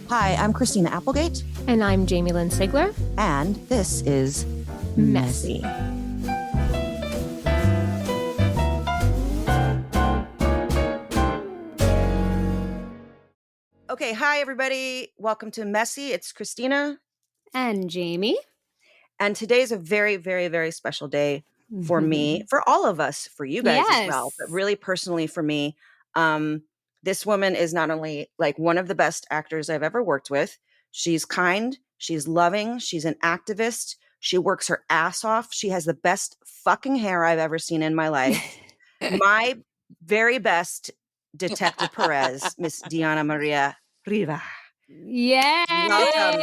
Hi, I'm Christina Applegate. And I'm Jamie-Lynn Sigler. And this is Messy. Okay, hi everybody. Welcome to Messy. It's Christina. And Jamie. And today's a very, very, very special day for me, for all of us, for you guys as well, but really personally for me. This woman is not only like one of the best actors I've ever worked with. She's kind, she's loving, she's an activist. She works her ass off. She has the best fucking hair I've ever seen in my life. My very best Detective Perez, Miss Diana-Maria Riva. Yay! Welcome.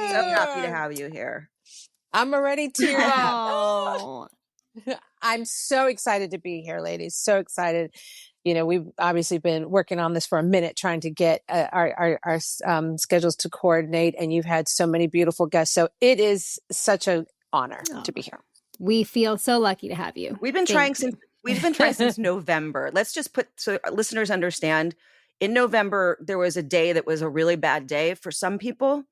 So happy to have you here. I'm already tearing up. Oh. I'm so excited to be here, ladies. So excited. You know, we've obviously been working on this for a minute, trying to get our schedules to coordinate, and you've had so many beautiful guests. So it is such an honor to be here. We feel so lucky to have you. We've been trying since November. Let's just put so listeners understand. In November, there was a day that was a really bad day for some people,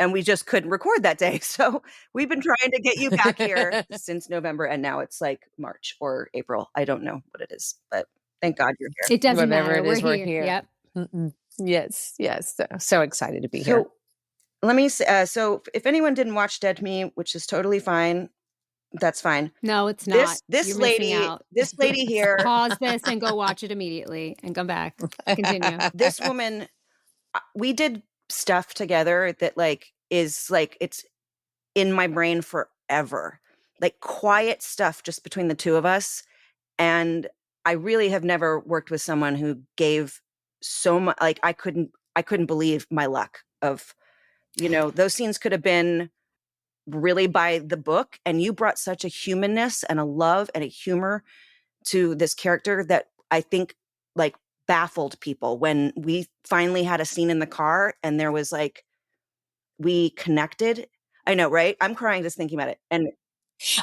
and we just couldn't record that day. So we've been trying to get you back here since November, and now it's like March or April. I don't know what it is, but thank God you're here. It doesn't Whatever matter. it is, We're we're here. Yep. Yes. So excited to be here. Let me say, so if anyone didn't watch Dead Me, which is totally fine, that's fine. No, it's not. This You're lady, out. this lady here. Pause this and go watch it immediately and come back. Continue. This woman, we did stuff together that it's in my brain forever. Like quiet stuff just between the two of us. And I really have never worked with someone who gave so much. Like I couldn't believe my luck of, those scenes could have been really by the book, and you brought such a humanness and a love and a humor to this character that I think like baffled people when we finally had a scene in the car and there was like, we connected. I know, right? I'm crying just thinking about it. And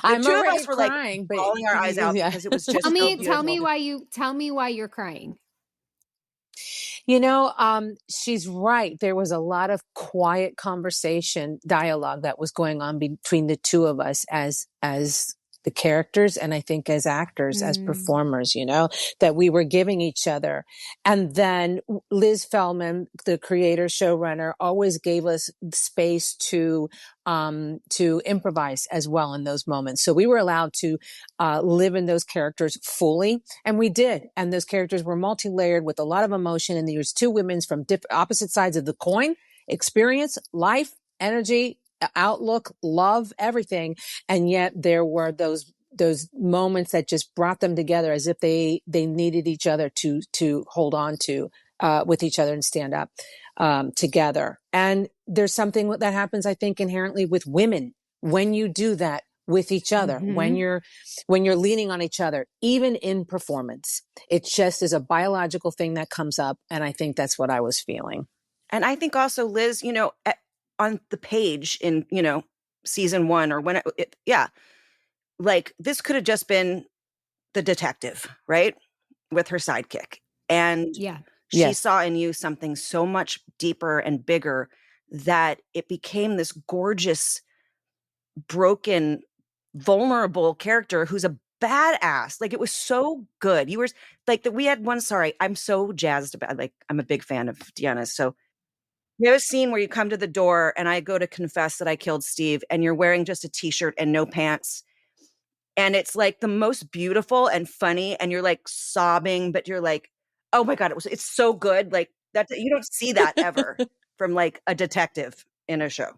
I'm two of already us were crying, like bawling our eyes out because it was just tell me beautiful. tell me why you're crying. She's right. There was a lot of quiet dialogue that was going on between the two of us as the characters, and I think as actors, as performers, that we were giving each other. And then Liz Feldman, the creator, showrunner, always gave us space to improvise as well in those moments. So we were allowed to live in those characters fully, and we did. And those characters were multi-layered with a lot of emotion. And there's two women from opposite sides of the coin, experience, life, energy, outlook, love, everything. And yet there were those moments that just brought them together as if they needed each other to hold on to with each other and stand up together. And there's something that happens, I think, inherently with women when you do that with each other, when you're leaning on each other, even in performance. It just is a biological thing that comes up. And I think that's what I was feeling. And I think also, Liz, on the page in, season 1 or when like this could have just been the detective, right? With her sidekick. And she saw in you something so much deeper and bigger that it became this gorgeous, broken, vulnerable character who's a badass. Like it was so good. You were like that. We had one, I'm so jazzed about, like, I'm a big fan of Diana's. So you have a scene where you come to the door and I go to confess that I killed Steve and you're wearing just a t-shirt and no pants. And it's like the most beautiful and funny. And you're like sobbing, but you're like, oh my God, it's so good. Like that, you don't see that ever from like a detective in a show.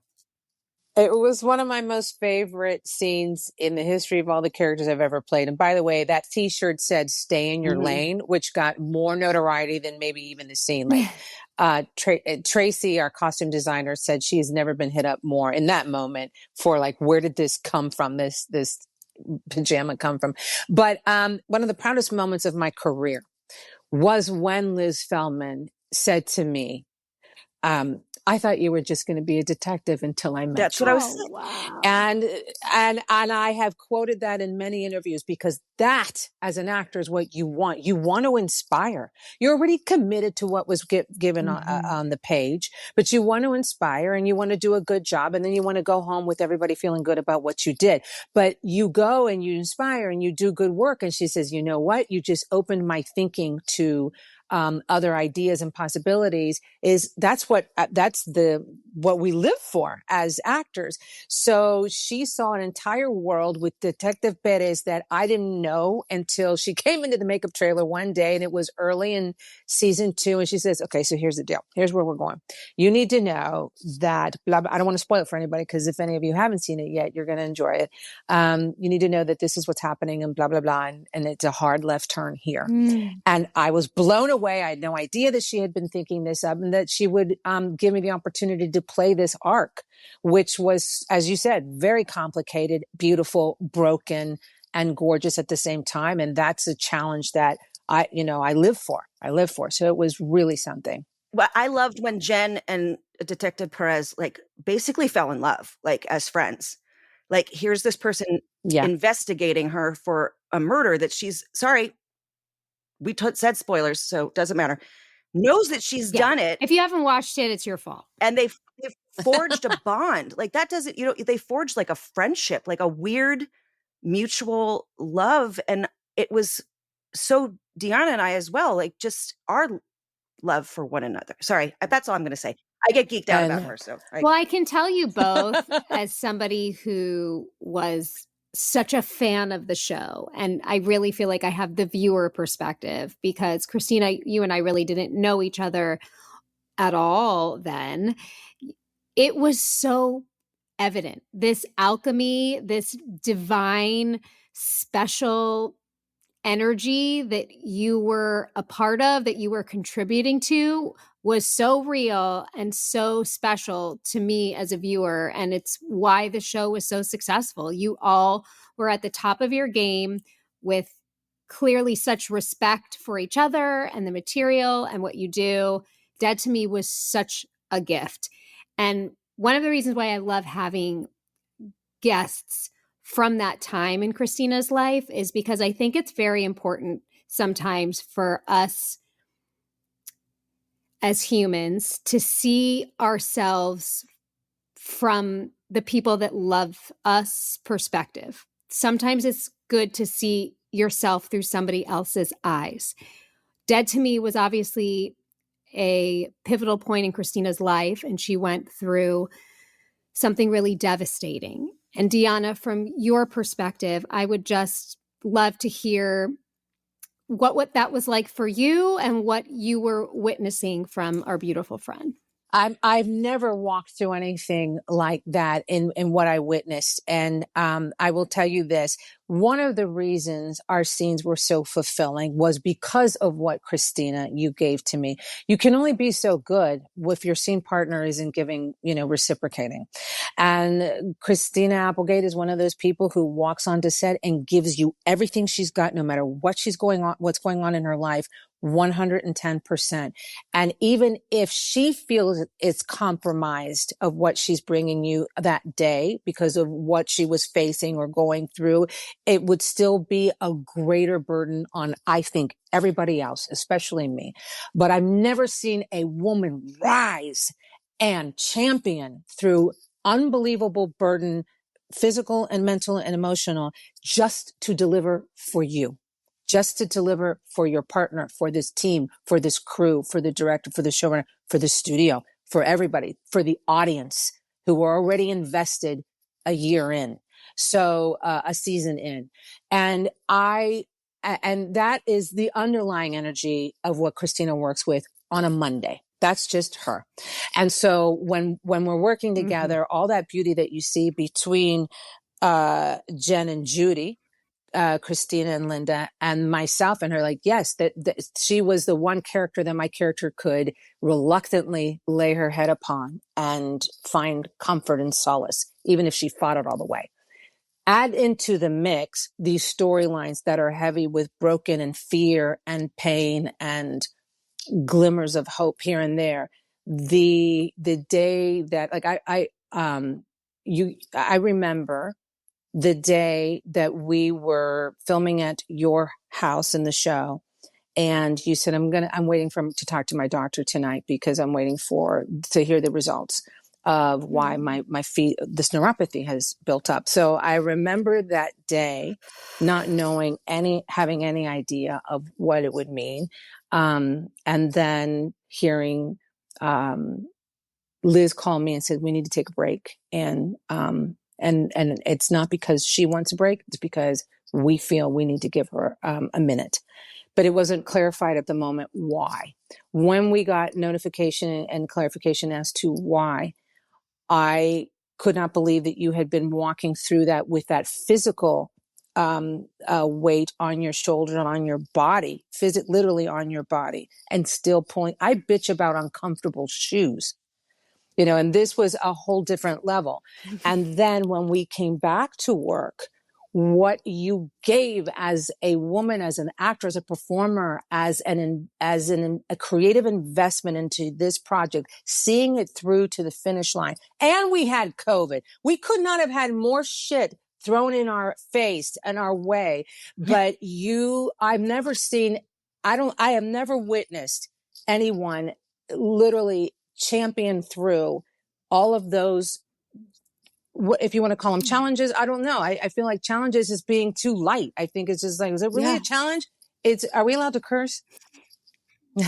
It was one of my most favorite scenes in the history of all the characters I've ever played. And by the way, that t-shirt said "Stay in your lane," which got more notoriety than maybe even the scene. Like Tracy, our costume designer, said she has never been hit up more in that moment for like, where did this come from? This pajama come from? But one of the proudest moments of my career was when Liz Feldman said to me, I thought you were just going to be a detective until I met That's you. what I was saying. Wow. And I have quoted that in many interviews, because that, as an actor, is what you want. You want to inspire. You're already committed to what was given on the page, but you want to inspire, and you want to do a good job, and then you want to go home with everybody feeling good about what you did. But you go and you inspire and you do good work. And she says, you know what? You just opened my thinking to other ideas and possibilities. That's what we live for as actors. So she saw an entire world with Detective Perez that I didn't know until she came into the makeup trailer one day, and it was early in season 2. And she says, okay, so here's the deal. Here's where we're going. You need to know that blah, blah. I don't want to spoil it for anybody, because if any of you haven't seen it yet, you're going to enjoy it. You need to know that this is what's happening and blah, blah, blah. And it's a hard left turn here. And I was blown away. I had no idea that she had been thinking this up, and that she would give me the opportunity to play this arc, which was, as you said, very complicated, beautiful, broken, and gorgeous at the same time. And that's a challenge that I live for. So it was really something. Well, I loved when Jen and Detective Perez basically fell in love, as friends. Here's this person investigating her for a murder that she's sorry. We said spoilers, so it doesn't matter. Knows that she's done it. If you haven't watched it, it's your fault. And they've forged a bond. That doesn't, they forged a friendship, a weird mutual love. And it was so Diana and I as well, just our love for one another. Sorry, that's all I'm going to say. I get geeked out about her. So I can tell you both as somebody who was such a fan of the show. And I really feel like I have the viewer perspective, because Christina, you and I really didn't know each other at all then. It was so evident. This alchemy, this divine, special energy that you were a part of, that you were contributing to, was so real and so special to me as a viewer. And it's why the show was so successful. You all were at the top of your game, with clearly such respect for each other and the material and what you do. Dead to Me was such a gift. And one of the reasons why I love having guests from that time in Christina's life is because I think it's very important sometimes for us as humans to see ourselves from the people that love us perspective. Sometimes it's good to see yourself through somebody else's eyes. Dead to Me was obviously a pivotal point in Christina's life, and she went through something really devastating. And Diana, from your perspective, I would just love to hear what that was like for you and what you were witnessing from our beautiful friend. I've never walked through anything like that in what I witnessed. And I will tell you this. One of the reasons our scenes were so fulfilling was because of what, Christina, you gave to me. You can only be so good if your scene partner isn't giving, reciprocating. And Christina Applegate is one of those people who walks onto set and gives you everything she's got, no matter what's going on in her life, 110%. And even if she feels it's compromised of what she's bringing you that day because of what she was facing or going through, it would still be a greater burden on, I think, everybody else, especially me. But I've never seen a woman rise and champion through unbelievable burden, physical and mental and emotional, just to deliver for you. Just to deliver for your partner, for this team, for this crew, for the director, for the showrunner, for the studio, for everybody, for the audience who are already invested a year in. So a season in. And that is the underlying energy of what Christina works with on a Monday. That's just her. And so when we're working together, all that beauty that you see between Jen and Judy, Christina and Linda and myself and her, yes, that she was the one character that my character could reluctantly lay her head upon and find comfort and solace, even if she fought it all the way. Add into the mix these storylines that are heavy with broken and fear and pain and glimmers of hope here and there. the day that, like, I remember the day that we were filming at your house in the show. And you said, I'm waiting to talk to my doctor tonight because I'm waiting to hear the results of why my feet, this neuropathy has built up. So I remember that day not knowing having any idea of what it would mean. And then hearing, Liz called me and said, we need to take a break. And it's not because she wants a break. It's because we feel we need to give her a minute. But it wasn't clarified at the moment why. When we got notification and clarification as to why, I could not believe that you had been walking through that with that physical weight on your shoulder and on your body, literally on your body, and still pulling. I bitch about uncomfortable shoes, and this was a whole different level. And then when we came back to work, what you gave as a woman, as an actor, as a performer, as a creative investment into this project, seeing it through to the finish line. And we had COVID. We could not have had more shit thrown in our face and our way. But I have never witnessed anyone literally champion through all of those, if you want to call them challenges, I don't know. I feel like challenges is being too light. I think it's just like, is it really a challenge? Are we allowed to curse?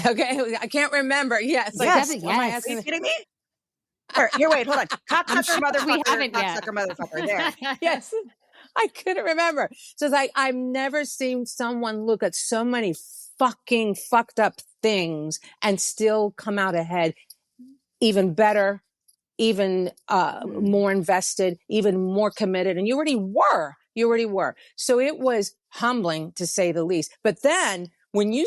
Okay. I can't remember. Yes. Yes. Yes. Are you kidding me? Here, wait, hold on. Cocksucker motherfucker. We haven't Cocksucker motherfucker. There. Yes. I couldn't remember. So it's like, I've never seen someone look at so many fucking fucked up things and still come out ahead even better, even more invested, even more committed. And you already were. So it was humbling, to say the least. But then when you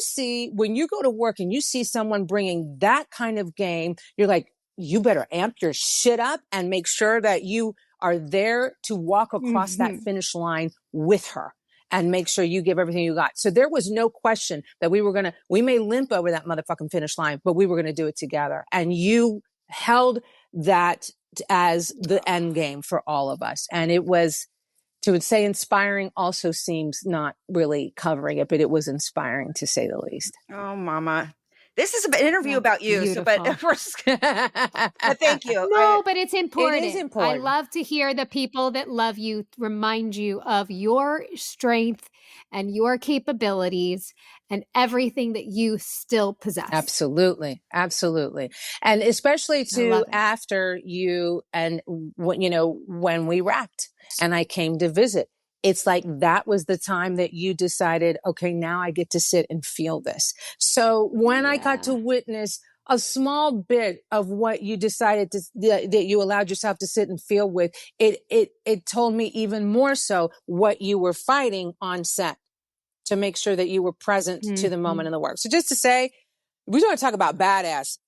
go to work and you see someone bringing that kind of game, you're like, you better amp your shit up and make sure that you are there to walk across that finish line with her and make sure you give everything you got. So there was no question that we may limp over that motherfucking finish line, but we were going to do it together. And you held that as the end game for all of us. And it was, to say inspiring also seems not really covering it, but it was inspiring, to say the least. Oh, mama. This is an interview about you. So, but thank you. No, but it's important. It is important. I love to hear the people that love you remind you of your strength and your capabilities and everything that you still possess. Absolutely. Absolutely. And especially after you and when we wrapped and I came to visit, it's like that was the time that you decided, okay, now I get to sit and feel this. So when I got to witness a small bit of what you decided that you allowed yourself to sit and feel with, it told me even more so what you were fighting on set to make sure that you were present to the moment in the work. So just to say, we want to talk about badass,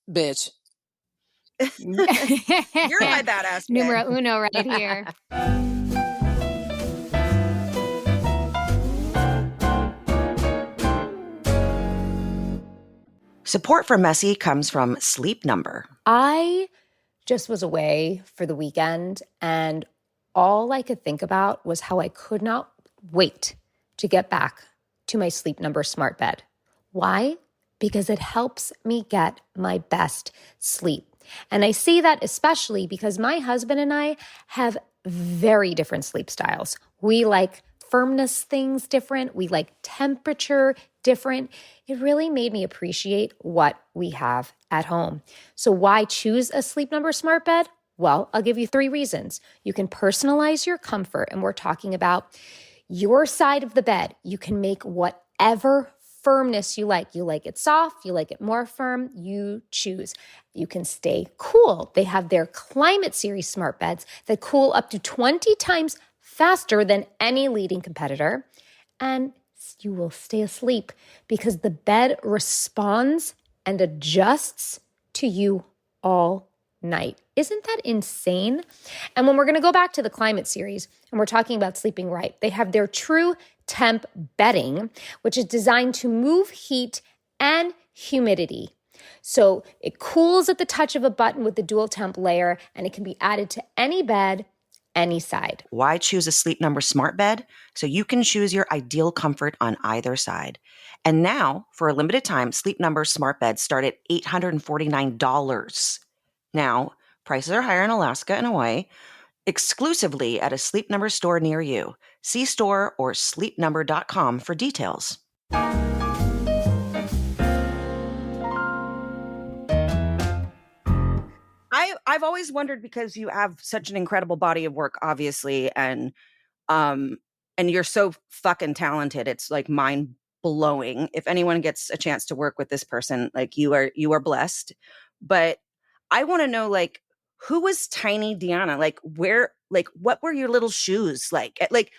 bitch. You're my badass. Numero uno right here. Support for Messy comes from Sleep Number. I just was away for the weekend, and all I could think about was how I could not wait to get back to my Sleep Number smart bed. Why? Because it helps me get my best sleep. And I say that especially because my husband and I have very different sleep styles. We like firmness things different. We like temperature different. It really made me appreciate what we have at home. So why choose a Sleep Number smart bed? Well, I'll give you 3 reasons. You can personalize your comfort, and we're talking about your side of the bed. You can make whatever firmness you like. You like it soft, you like it more firm, you choose. You can stay cool. They have their Climate Series smart beds that cool up to 20 times faster than any leading competitor. And you will stay asleep because the bed responds and adjusts to you all night. Isn't that insane? And when we're going to go back to the Climate Series and we're talking about sleeping right, they have their True Temp bedding, which is designed to move heat and humidity. So it cools at the touch of a button with the dual temp layer, and it can be added to any bed, any side. Why choose a Sleep Number smart bed? So you can choose your ideal comfort on either side. And now, for a limited time, Sleep Number smart beds start at $849. Now, prices are higher in Alaska and Hawaii, exclusively at a Sleep Number store near you. See store or sleepnumber.com for details. I've always wondered, because you have such an incredible body of work, obviously, and you're so fucking talented. It's like mind blowing. If anyone gets a chance to work with this person, like you are blessed. But I want to know, like, who was Tiny Diana? Like, what were your little shoes like? At like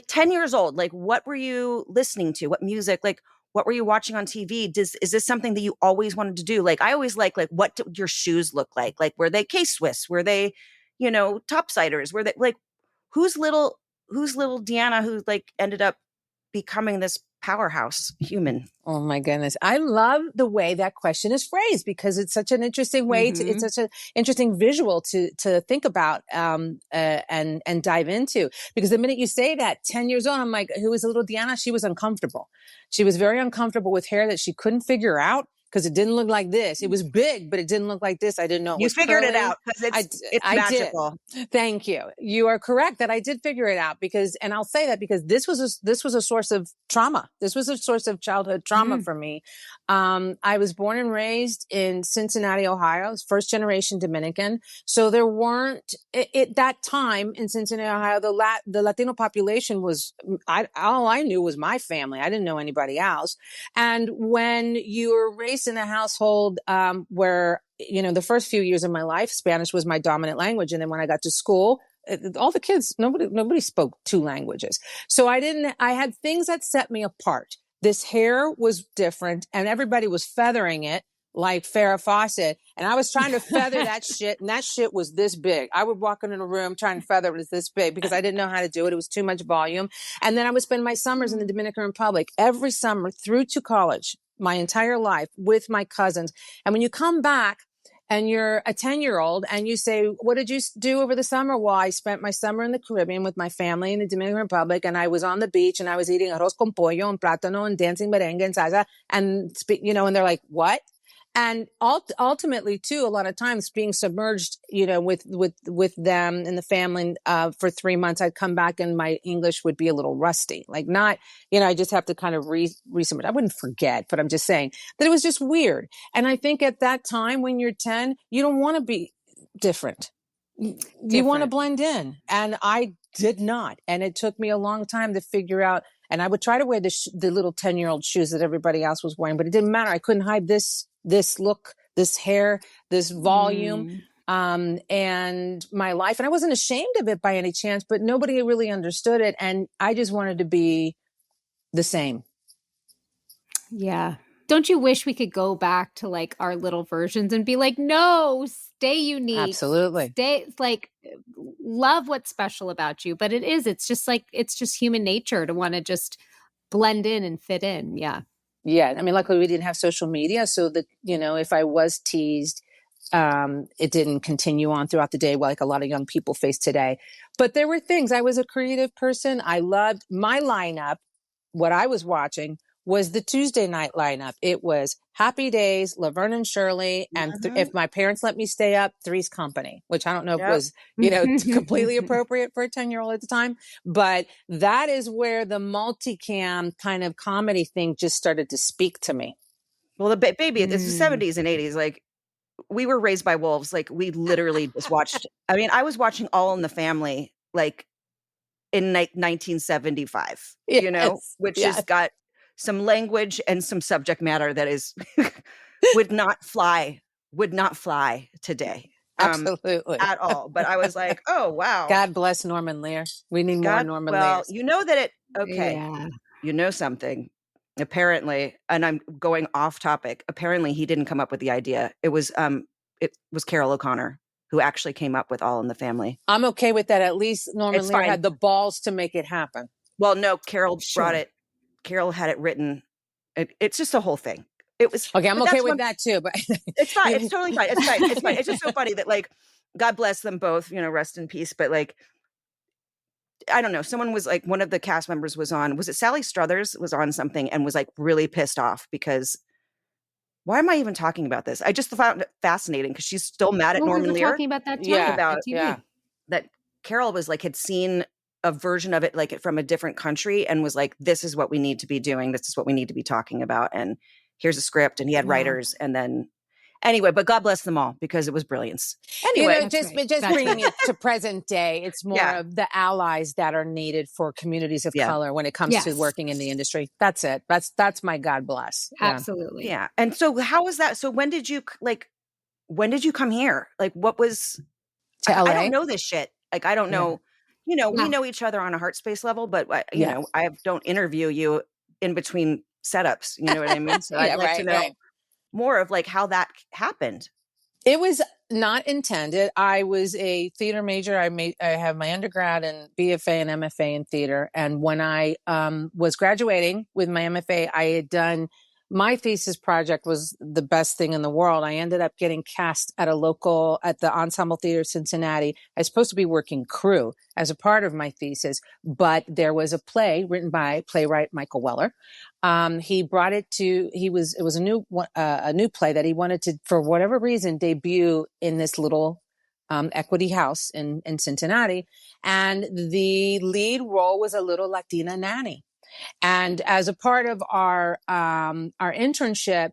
10 years old, like, what were you listening to? What music? Like, what were you watching on TV? Is this something that you always wanted to do? Like, I always like, what did your shoes look like? Like, were they K-Swiss? Were they, topsiders? Were they like, who's little Diana who like ended up becoming this powerhouse human? Oh my goodness. I love the way that question is phrased, because it's such an interesting way it's such an interesting visual to think about, and dive into. Because the minute you say that, 10 years old, I'm like, who was little Diana? She was uncomfortable. She was very uncomfortable with hair that she couldn't figure out, because it didn't look like this. It was big, but it didn't look like this. I didn't know it was figured curly. it out, because it's magical. Thank you. You are correct that I did figure it out, and I'll say that because this was a source of trauma. This was a source of childhood trauma for me. I was born and raised in Cincinnati, Ohio, first generation Dominican. So there weren't at that time in Cincinnati, Ohio, the Latino population was, all I knew was my family. I didn't know anybody else. And when you were raised in a household where, the first few years of my life, Spanish was my dominant language. And then when I got to school, all the kids, nobody spoke two languages. So I had things that set me apart. This hair was different, and everybody was feathering it like Farrah Fawcett. And I was trying to feather that shit, and that shit was this big. I would walk into a room trying to feather it was this big because I didn't know how to do it. It was too much volume. And then I would spend my summers in the Dominican Republic every summer through to college, my entire life with my cousins. And when you come back, and you're a 10-year-old and you say, what did you do over the summer? Well, I spent my summer in the Caribbean with my family in the Dominican Republic, and I was on the beach and I was eating arroz con pollo and plátano and dancing merengue and salsa, and and they're like, what? And ultimately, too, a lot of times being submerged, with them and the family for 3 months, I'd come back and my English would be a little rusty. Like not, I just have to kind of resubmit. I wouldn't forget, but I'm just saying that it was just weird. And I think at that time when you're 10, you don't want to be different. You want to blend in. And I did not. And it took me a long time to figure out. And I would try to wear the little 10-year-old shoes that everybody else was wearing, but it didn't matter. I couldn't hide this look, this hair, this volume, and my life. And I wasn't ashamed of it by any chance, but nobody really understood it. And I just wanted to be the same. Yeah. Don't you wish we could go back to like our little versions and be like, no, stay unique. Absolutely. Stay like, love what's special about you. But it's just human nature to want to just blend in and fit in. Yeah. Yeah. I mean, luckily we didn't have social media. So that, if I was teased, it didn't continue on throughout the day like a lot of young people face today. But there were things. I was a creative person. I loved my lineup. What I was watching was the Tuesday night lineup. It was Happy Days, Laverne and Shirley, and if my parents let me stay up, Three's Company, which I don't know if was, completely appropriate for a 10-year-old at the time. But that is where the multicam kind of comedy thing just started to speak to me. Well, baby, it's the 70s and 80s. Like, we were raised by wolves. Like, we literally just watched. I mean, I was watching All in the Family, like, in 1975, which has got some language and some subject matter that is would not fly today. Absolutely. At all. But I was like, oh, wow. God bless Norman Lear. We need more Norman Lear. Well, you know that you know something. Apparently, and I'm going off topic. Apparently, he didn't come up with the idea. It was Carol O'Connor who actually came up with All in the Family. I'm okay with that. At least Norman Lear had the balls to make it happen. Well, no, Carol brought it. Carol had it written. It's just a whole thing. It was okay. I'm but okay that's with one, that too, but it's fine. It's totally fine. It's fine. It's fine. It's just so funny that like, God bless them both, rest in peace. But like, I don't know. Someone was like, one of the cast members was it Sally Struthers was on something and was like really pissed off because why am I even talking about this? I just found it fascinating because she's still mad at Well, we Norman were Lear talking about that yeah, time about on TV. yeah. that Carol was like, had seen a version of it like from a different country and was like, this is what we need to be doing. This is what we need to be talking about. And here's a script. And he had Wow. writers. And then anyway, but God bless them all because it was brilliance. You Anyway, know, just That's bringing right. it to present day, it's more Yeah. of the allies that are needed for communities of Yeah. color when it comes to Yes. working in the industry. That's it. That's my God bless. Yeah. Absolutely. Yeah. And so how was that? So when did you come here? Like what was, To LA. I don't know this shit. Like, I don't know, we Yeah. know each other on a heart space level, but Yeah. I don't interview you in between setups. You know what I mean? So Yeah, I'd like to right, know right. more of like how that happened. It was not intended. I was a theater major. I have my undergrad and BFA and MFA in theater. And when I was graduating with my MFA, I had done my thesis project was the best thing in the world. I ended up getting cast at the Ensemble Theater Cincinnati. I was supposed to be working crew as a part of my thesis, but there was a play written by playwright Michael Weller. He brought it it was a new play that he wanted to, for whatever reason, debut in this little equity house in Cincinnati. And the lead role was a little Latina nanny. And as a part of our internship,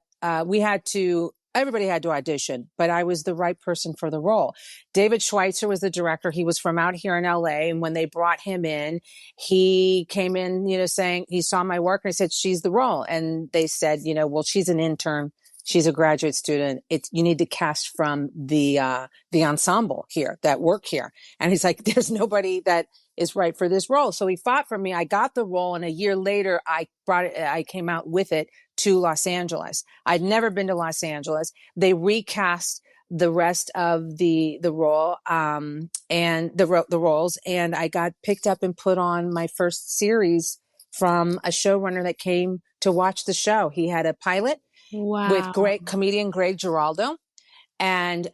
everybody had to audition, but I was the right person for the role. David Schweitzer was the director. He was from out here in LA. And when they brought him in, he came in, saying he saw my work and he said, she's the role. And they said, well, she's an intern. She's a graduate student. You need to cast from the ensemble here that work here. And he's like, there's nobody that is right for this role. So he fought for me. I got the role. And a year later, I came out with it to Los Angeles. I'd never been to Los Angeles. They recast the rest of the role, and the roles. And I got picked up and put on my first series from a showrunner that came to watch the show. He had a pilot. Wow. With great comedian Greg Giraldo and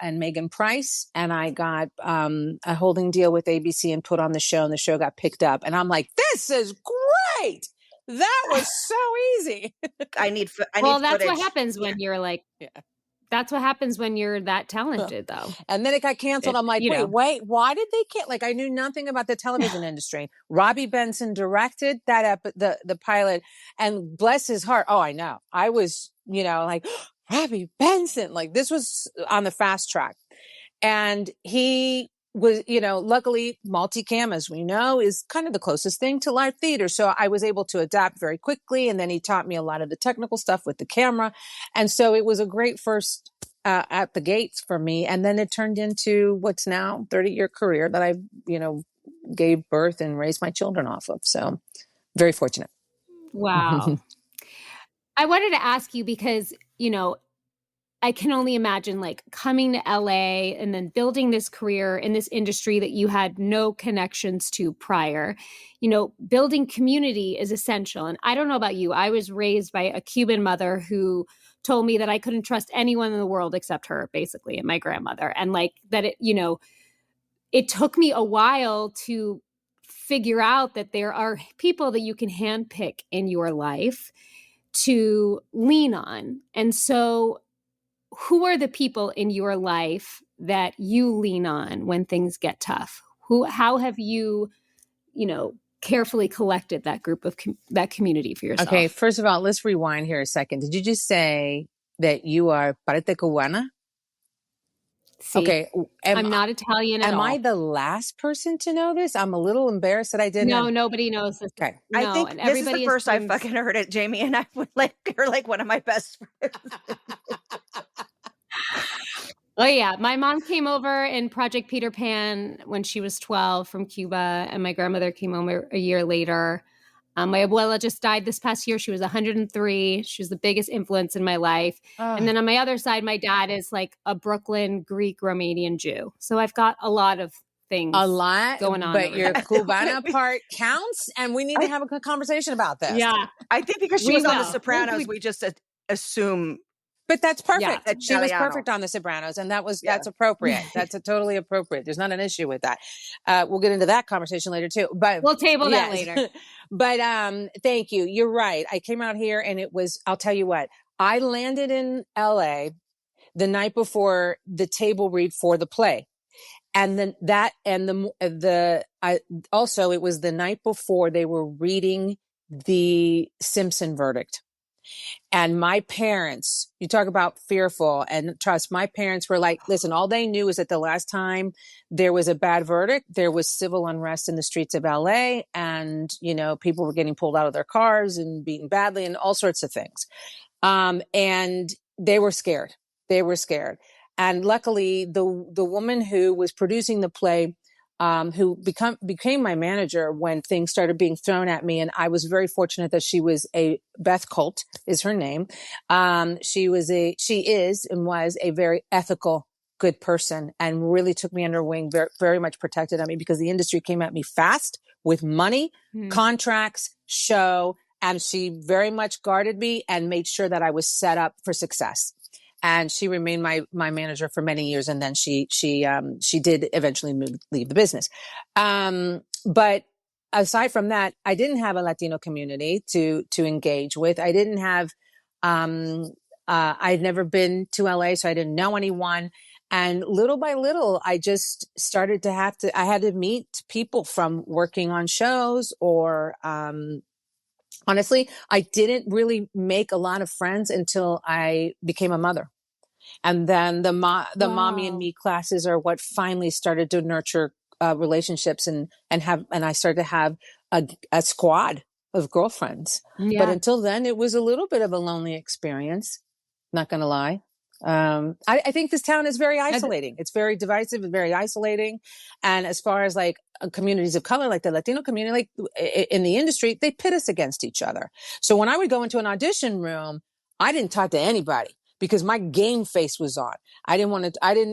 Megan Price. And I got a holding deal with ABC and put on the show, and the show got picked up. And I'm like, this is great. That was so easy. I need that's footage. what happens when you're like, that's what happens when you're that talented, though. And then it got canceled. I'm like, wait, why did they cancel? Like, I knew nothing about the television industry. Robbie Benson directed that the pilot, and bless his heart. Oh, I know. I was, like, Robbie Benson. Like, this was on the fast track. And he was, luckily multicam, as we know, is kind of the closest thing to live theater. So I was able to adapt very quickly. And then he taught me a lot of the technical stuff with the camera. And so it was a great first at the gates for me. And then it turned into what's now 30-year career that I, gave birth and raised my children off of. So very fortunate. Wow. I wanted to ask you because, I can only imagine like coming to LA and then building this career in this industry that you had no connections to prior. Building community is essential. And I don't know about you. I was raised by a Cuban mother who told me that I couldn't trust anyone in the world except her, basically, and my grandmother. And like that, it took me a while to figure out that there are people that you can handpick in your life to lean on. And so who are the people in your life that you lean on when things get tough? How have you, carefully collected that group of that community for yourself? Okay, first of all, let's rewind here a second. Did you just say that you are parte cubana? See, okay, I'm not Italian at all. Am I the last person to know this? I'm a little embarrassed that I didn't. No, nobody knows this. Okay. No, I think and this is the first assumes... I fucking heard it, Jamie, and I would you're like one of my best friends. Oh yeah, my mom came over in Project Peter Pan when she was 12 from Cuba, and my grandmother came over a year later. My abuela just died this past year. She was 103. She was the biggest influence in my life. And then on my other side, my dad is like a Brooklyn Greek Romanian Jew. So I've got a lot of things a lot going on. but over your there. Cubana part counts, and we need to have a conversation about this. Yeah. I think because she We was on The will. Sopranos, we just assume But that's perfect. Yeah. She was Italiano. perfect on The Sopranos, and that's Yeah. appropriate. That's totally appropriate. There's not an issue with that. We'll get into that conversation later too. But We'll table that yes. later. But thank you. You're right. I came out here, and it was. I'll tell you what. I landed in LA the night before the table read for the play. And then also it was the night before they were reading the Simpson verdict. And my parents, you talk about fearful, and trust, my parents were like, listen, all they knew is that the last time there was a bad verdict, there was civil unrest in the streets of LA, and, people were getting pulled out of their cars and beaten badly and all sorts of things. And they were scared. And luckily the woman who was producing the play, who became my manager when things started being thrown at me. And I was very fortunate that she was Beth Colt is her name. She is and was a very ethical, good person, and really took me under her wing, very, very much protected me, because the industry came at me fast with money, contracts, show, and she very much guarded me and made sure that I was set up for success. And she remained my manager for many years. And then she did eventually leave the business. But aside from that, I didn't have a Latino community to engage with. I didn't have, I'd never been to LA, so I didn't know anyone. And little by little, I just started to I had to meet people from working on shows or, honestly, I didn't really make a lot of friends until I became a mother. And then the mommy and me classes are what finally started to nurture relationships and I started to have a squad of girlfriends. Yeah. But until then, it was a little bit of a lonely experience. Not going to lie. I think this town is very isolating. It's very divisive and very isolating. And as far as like communities of color, like the Latino community, like in the industry, they pit us against each other. So when I would go into an audition room, I didn't talk to anybody because my game face was on. And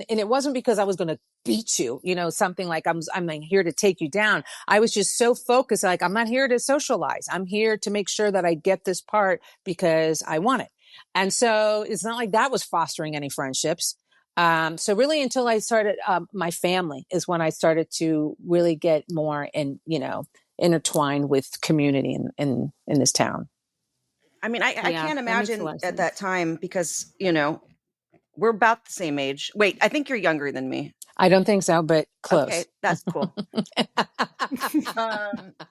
it wasn't because I was going to beat you, something like I'm here to take you down. I was just so focused. Like, I'm not here to socialize. I'm here to make sure that I get this part because I want it. And so it's not like that was fostering any friendships. So really until I started, my family is when I started to really get more intertwined with community in this town. I mean, I can't imagine at that time because, we're about the same age. Wait, I think you're younger than me. I don't think so, but close. Okay, that's cool.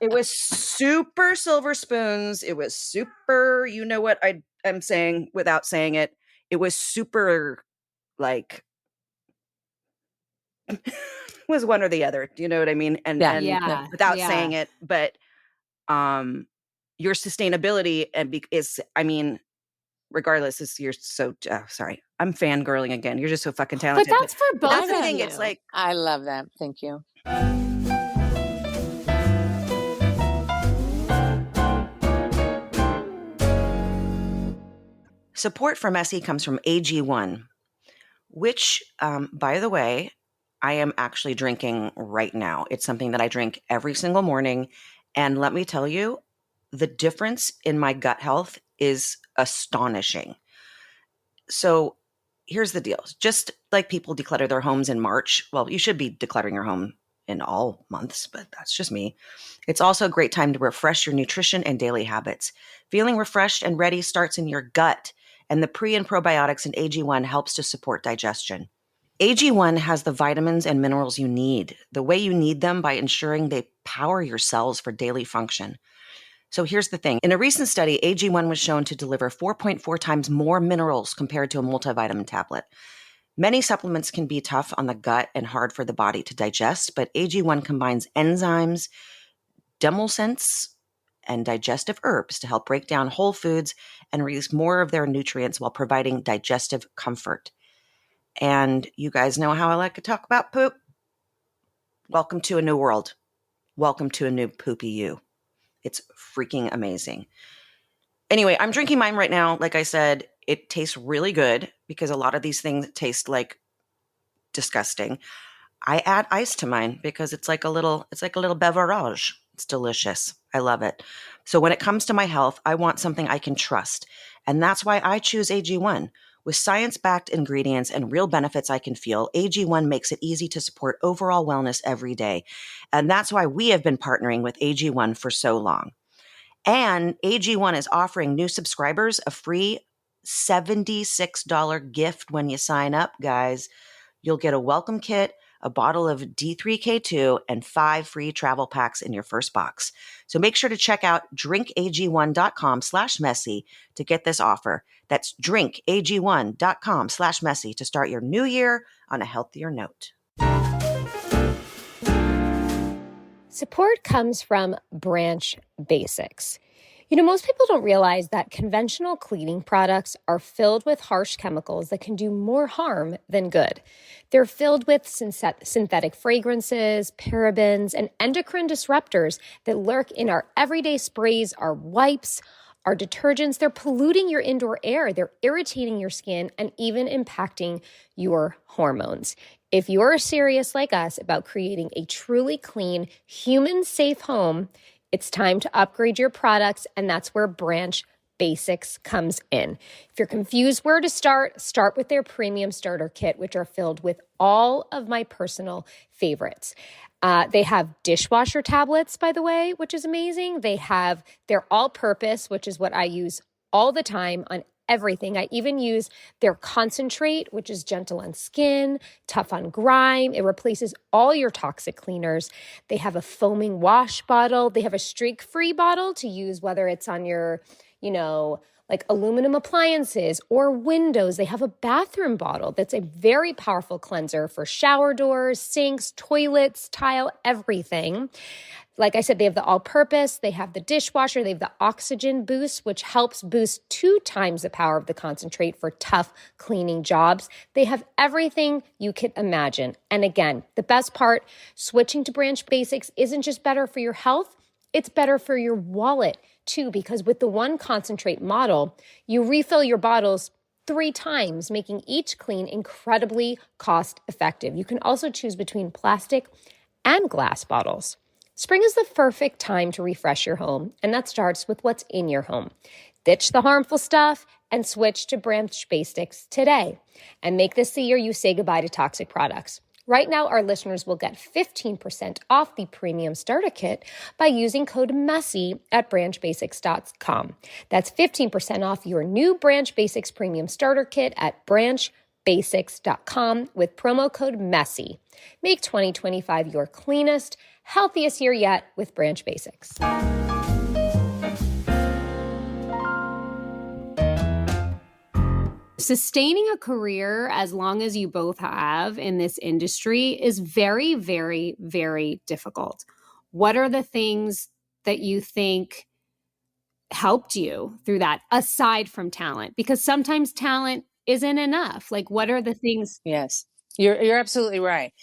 It was super silver spoons. It was super, you know what I'm saying without saying it. It was super, like, was one or the other. Do you know what I mean? And without saying it, but your sustainability regardless, you're so sorry. I'm fangirling again. You're just so fucking talented. But that's for both that's the of thing. you. It's like, I love that. Thank you. Support for Messy comes from AG1, which, by the way, I am actually drinking right now. It's something that I drink every single morning. And let me tell you, the difference in my gut health is astonishing. So here's the deal. Just like people declutter their homes in March, well, you should be decluttering your home in all months, but that's just me. It's also a great time to refresh your nutrition and daily habits. Feeling refreshed and ready starts in your gut, and the pre and probiotics in AG1 helps to support digestion. AG1 has the vitamins and minerals you need, the way you need them, by ensuring they power your cells for daily function. So here's the thing. In a recent study, AG1 was shown to deliver 4.4 times more minerals compared to a multivitamin tablet. Many supplements can be tough on the gut and hard for the body to digest, but AG1 combines enzymes, demulcents, and digestive herbs to help break down whole foods and release more of their nutrients while providing digestive comfort. And you guys know how I like to talk about poop. Welcome to a new world. Welcome to a new poopy you. It's freaking amazing. Anyway, I'm drinking mine right now. Like I said, it tastes really good because a lot of these things taste like disgusting. I add ice to mine because it's like a little beverage. It's delicious. I love it. So when it comes to my health, I want something I can trust. And that's why I choose AG1. With science-backed ingredients and real benefits I can feel, AG1 makes it easy to support overall wellness every day. And that's why we have been partnering with AG1 for so long. And AG1 is offering new subscribers a free $76 gift when you sign up, guys. You'll get a welcome kit, a bottle of D3K2, and 5 free travel packs in your first box. So make sure to check out drinkag1.com/messy to get this offer. That's drinkag1.com/messy to start your new year on a healthier note. Support comes from Branch Basics. You know, most people don't realize that conventional cleaning products are filled with harsh chemicals that can do more harm than good. They're filled with synthetic fragrances, parabens, and endocrine disruptors that lurk in our everyday sprays, our wipes, our detergents. They're polluting your indoor air. They're irritating your skin and even impacting your hormones. If you're serious like us about creating a truly clean, human-safe home, it's time to upgrade your products, and that's where Branch Basics comes in. If you're confused where to start with their premium starter kit, which are filled with all of my personal favorites. They have dishwasher tablets, by the way, which is amazing. They have their all-purpose, which is what I use all the time on everything. I even use their concentrate, which is gentle on skin, tough on grime. It replaces all your toxic cleaners. They have a foaming wash bottle. They have a streak-free bottle to use whether it's on your, like aluminum appliances or windows. They have a bathroom bottle that's a very powerful cleanser for shower doors, sinks, toilets, tile, everything. Like I said, they have the all-purpose, they have the dishwasher, they have the oxygen boost, which helps boost 2 times the power of the concentrate for tough cleaning jobs. They have everything you could imagine. And again, the best part, switching to Branch Basics isn't just better for your health, it's better for your wallet too, because with the one concentrate model, you refill your bottles 3 times, making each clean incredibly cost-effective. You can also choose between plastic and glass bottles. Spring is the perfect time to refresh your home, and that starts with what's in your home. Ditch the harmful stuff and switch to Branch Basics today. And make this the year you say goodbye to toxic products. Right now, our listeners will get 15% off the premium starter kit by using code MESSY at branchbasics.com. That's 15% off your new Branch Basics premium starter kit at branchbasics.com with promo code MESSY. Make 2025 your cleanest, healthiest year yet with Branch Basics. Sustaining a career as long as you both have in this industry is very, very, very difficult. What are the things that you think helped you through that, aside from talent? Because sometimes talent isn't enough. Like, what are the things? Yes, you're absolutely right.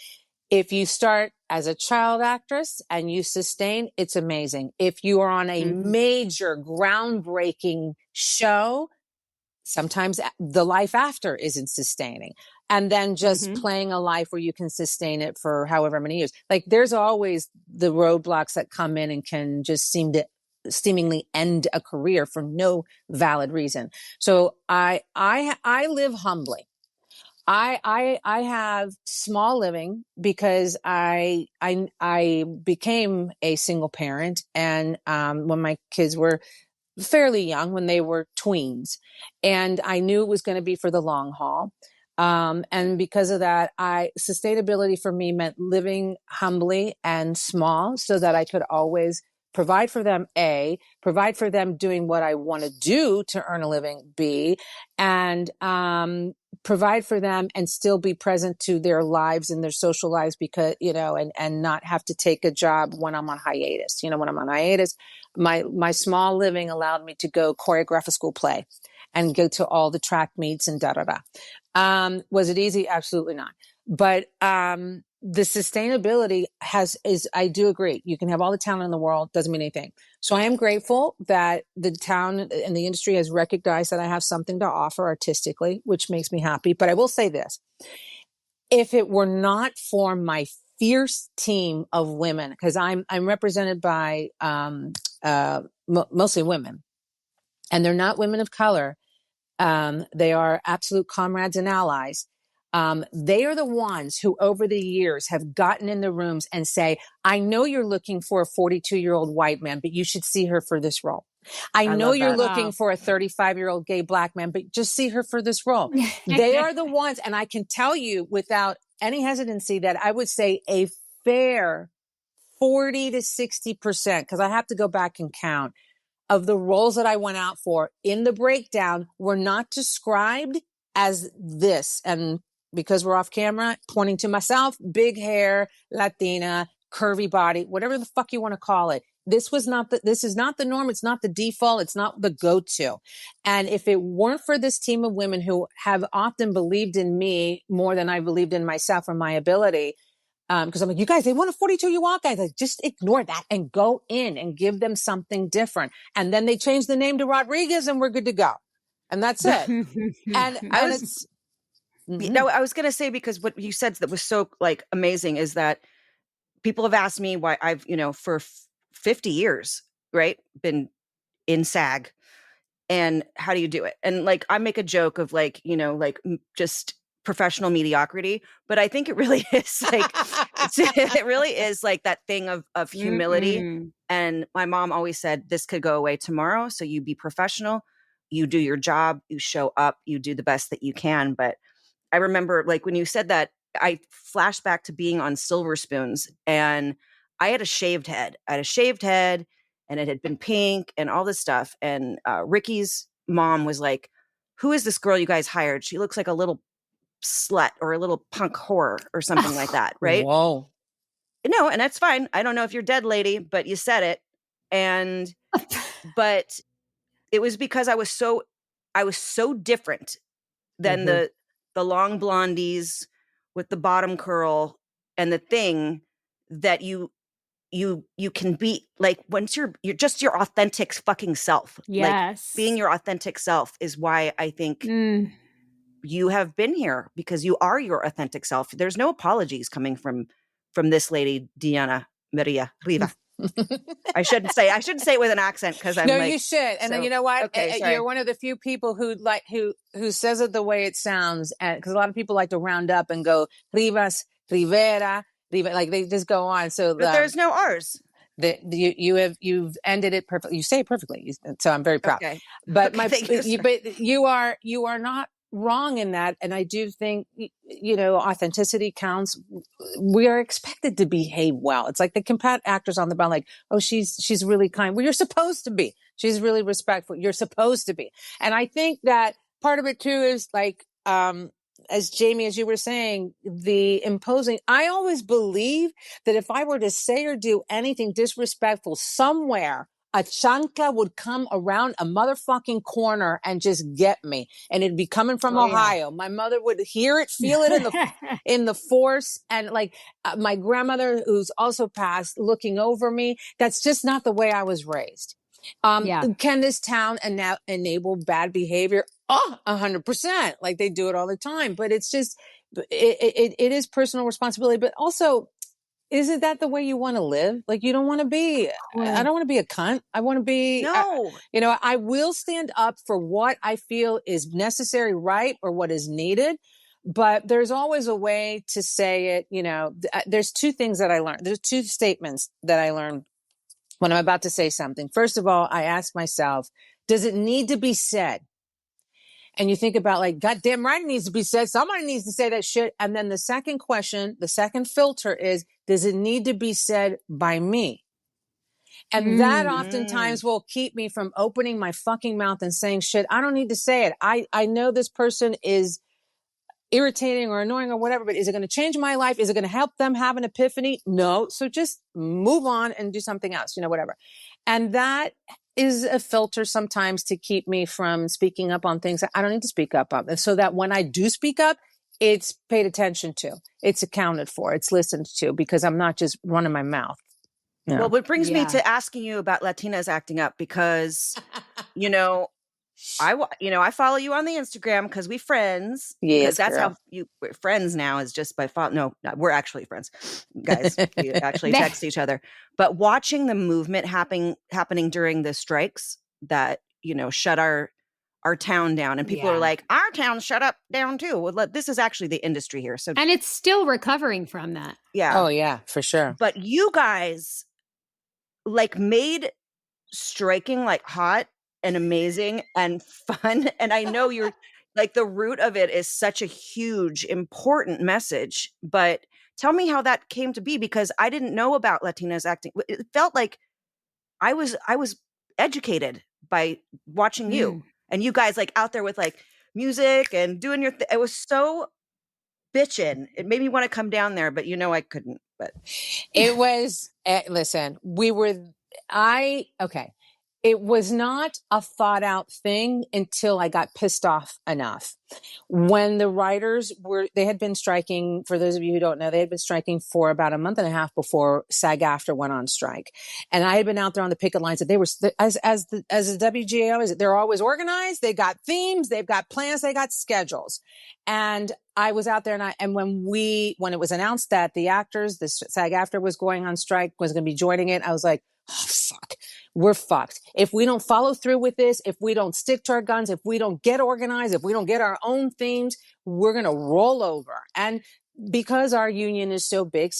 If you start as a child actress and you sustain, it's amazing. If you are on a major groundbreaking show, sometimes the life after isn't sustaining. And then just playing a life where you can sustain it for however many years. Like there's always the roadblocks that come in and can just seemingly end a career for no valid reason. So I live humbly. I have small living because I became a single parent, and when my kids were fairly young, when they were tweens, and I knew it was going to be for the long haul. And because of that, sustainability for me meant living humbly and small so that I could always provide for them, A, provide for them doing what I want to do to earn a living, B, and provide for them and still be present to their lives and their social lives because, and not have to take a job when I'm on hiatus. When I'm on hiatus, my small living allowed me to go choreograph a school play and go to all the track meets and Was it easy? Absolutely not. But the sustainability I do agree. You can have all the talent in the world, doesn't mean anything. So I am grateful that the town and the industry has recognized that I have something to offer artistically, which makes me happy. But I will say this. if it were not for my fierce team of women, because I'm represented by mostly women, and they're not women of color. They are absolute comrades and allies. They are the ones who over the years have gotten in the rooms and say, I know you're looking for a 42-year-old white man, but you should see her for this role. I know you're looking for a 35-year-old gay black man, but just see her for this role. They are the ones, and I can tell you without any hesitancy that I would say a fair 40 to 60%, because I have to go back and count, of the roles that I went out for in the breakdown were not described as this. And because we're off camera, pointing to myself, big hair, Latina, curvy body, whatever the fuck you want to call it. This is not the norm. It's not the default. It's not the go-to. And if it weren't for this team of women who have often believed in me more than I believed in myself or my ability, because I'm like, you guys, they want a 42-year-old guy. Like, just ignore that and go in and give them something different. And then they change the name to Rodriguez and we're good to go. And that's it. I was going to say, because what you said that was so like amazing is that people have asked me why I've, for 50 years, right, been in SAG, and how do you do it? And like, I make a joke of like, just professional mediocrity, but I think it really is like, it really is like that thing of humility. Mm-hmm. And my mom always said, this could go away tomorrow. So you be professional, you do your job, you show up, you do the best that you can. But I remember like when you said that, I flashed back to being on Silver Spoons, and I had a shaved head. And it had been pink and all this stuff. And Ricky's mom was like, who is this girl you guys hired? She looks like a little slut or a little punk whore or something like that. Right. Whoa. No. And that's fine. I don't know if you're dead, lady, but you said it. And, but it was because I was so different than the long blondies with the bottom curl and the thing that you can be like, once you're just your authentic fucking self. Yes. Like, being your authentic self is why I think you have been here, because you are your authentic self. There's no apologies coming from this lady, Diana-Maria Riva. I shouldn't say it with an accent, because I'm you should. And then you know what? Okay, you're one of the few people who says it the way it sounds. And because a lot of people like to round up and go Rivas, Rivera, like they just go on. So but there's no R's. You've ended it perfectly. You say it perfectly. So I'm very proud. Okay. But but you are not wrong in that. And I do think, authenticity counts. We are expected to behave well. It's like they can pat actors on the back like, oh, she's really kind. Well, you're supposed to be. She's really respectful. You're supposed to be. And I think that part of it too is like, as Jamie, as you were saying, the imposing, I always believe that if I were to say or do anything disrespectful somewhere, a chancla would come around a motherfucking corner and just get me. And it'd be coming from Ohio. Yeah. My mother would hear it, feel it in the force. And like my grandmother, who's also passed, looking over me. That's just not the way I was raised. Can this town enable bad behavior? 100%. Like they do it all the time. But it's just, it is personal responsibility. But also, isn't that the way you want to live? Like, you don't want to be, I don't want to be a cunt. I want to be, I will stand up for what I feel is necessary, right? Or what is needed. But there's always a way to say it. There's two things that I learned. There's two statements that I learned when I'm about to say something. First of all, I ask myself, does it need to be said? And you think about like, goddamn right, it needs to be said. Somebody needs to say that shit. And then the second question, the second filter is, does it need to be said by me? And that oftentimes will keep me from opening my fucking mouth and saying shit. I don't need to say it. I know this person is irritating or annoying or whatever, but is it going to change my life? Is it going to help them have an epiphany? No. So just move on and do something else, whatever. And that is a filter sometimes to keep me from speaking up on things that I don't need to speak up on. So that when I do speak up, it's paid attention to, it's accounted for, it's listened to, because I'm not just running my mouth. Well, what brings me to asking you about Latinas acting up, because, I follow you on the Instagram because we friends. Yes, because that's girl. how we're friends now, is just by follow. No, we're actually friends, guys. We actually text each other. But watching the movement happening during the strikes that shut our town down, and people are like, our town shut up down too. Well, this is actually the industry here. So, and it's still recovering from that. yeah. Oh yeah, for sure. But you guys made striking hot and amazing and fun. And I know you're the root of it is such a huge, important message. But tell me how that came to be, because I didn't know about Latinas acting. It felt like I was educated by watching you and you guys out there with music and doing your it was so bitchin'. It made me want to come down there, but I couldn't. But it was listen, okay. It was not a thought out thing until I got pissed off enough. When the writers they had been striking, for those of you who don't know, they had been striking for about a month and a half before SAG-AFTRA went on strike. And I had been out there on the picket lines that they were, as the WGAO is, they're always organized. They got themes, they've got plans, they got schedules. And I was out there and when it was announced that the actors, the SAG-AFTRA was going on strike, was going to be joining it, I was like, oh, fuck, we're fucked. If we don't follow through with this, if we don't stick to our guns, if we don't get organized, if we don't get our own themes, we're going to roll over. And because our union is so big,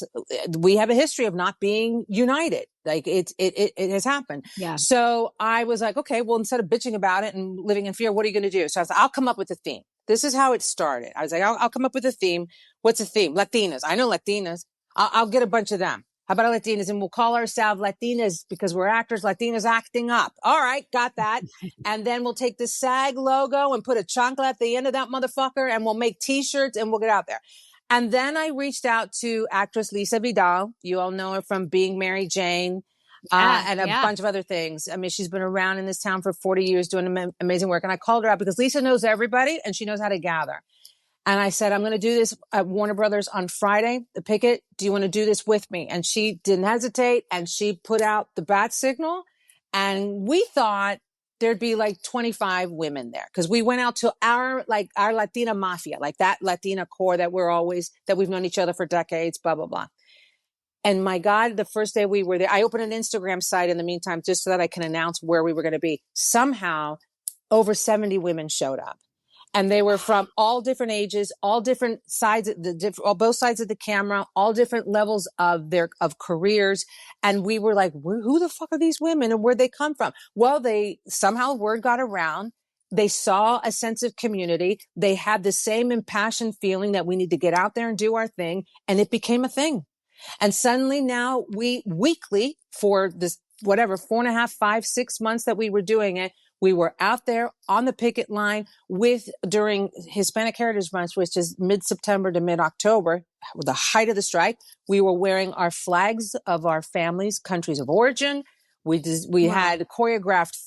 we have a history of not being united. It has happened. Yeah. So I was like, okay, well, instead of bitching about it and living in fear, what are you going to do? So I was like, I'll come up with a theme. This is how it started. I was like, I'll come up with a theme. What's a theme? Latinas. I know Latinas. I'll get a bunch of them. How about Latinas? And we'll call ourselves Latinas because we're actors. Latinas acting up. All right, got that. And then we'll take the SAG logo and put a chancla at the end of that motherfucker, and we'll make T-shirts and we'll get out there. And then I reached out to actress Lisa Vidal. You all know her from Being Mary Jane and a bunch of other things. I mean, she's been around in this town for 40 years doing amazing work. And I called her out because Lisa knows everybody and she knows how to gather. And I said, I'm going to do this at Warner Brothers on Friday, the picket. Do you want to do this with me? And she didn't hesitate. And she put out the bat signal. And we thought there'd be 25 women there. Because we went out to our Latina mafia, that Latina core that we've known each other for decades, blah, blah, blah. And my God, the first day we were there, I opened an Instagram site in the meantime, just so that I can announce where we were going to be. Somehow over 70 women showed up. And they were from all different ages, all different sides, both sides of the camera, all different levels of careers. And we were like, who the fuck are these women and where'd they come from? Well, somehow word got around. They saw a sense of community. They had the same impassioned feeling that we need to get out there and do our thing. And it became a thing. And suddenly now we weekly for this, 4.5, 5, 6 months that we were doing it, we were out there on the picket line during Hispanic Heritage Month, which is mid-September to mid-October, the height of the strike. We were wearing our flags of our families' countries of origin. We had choreographed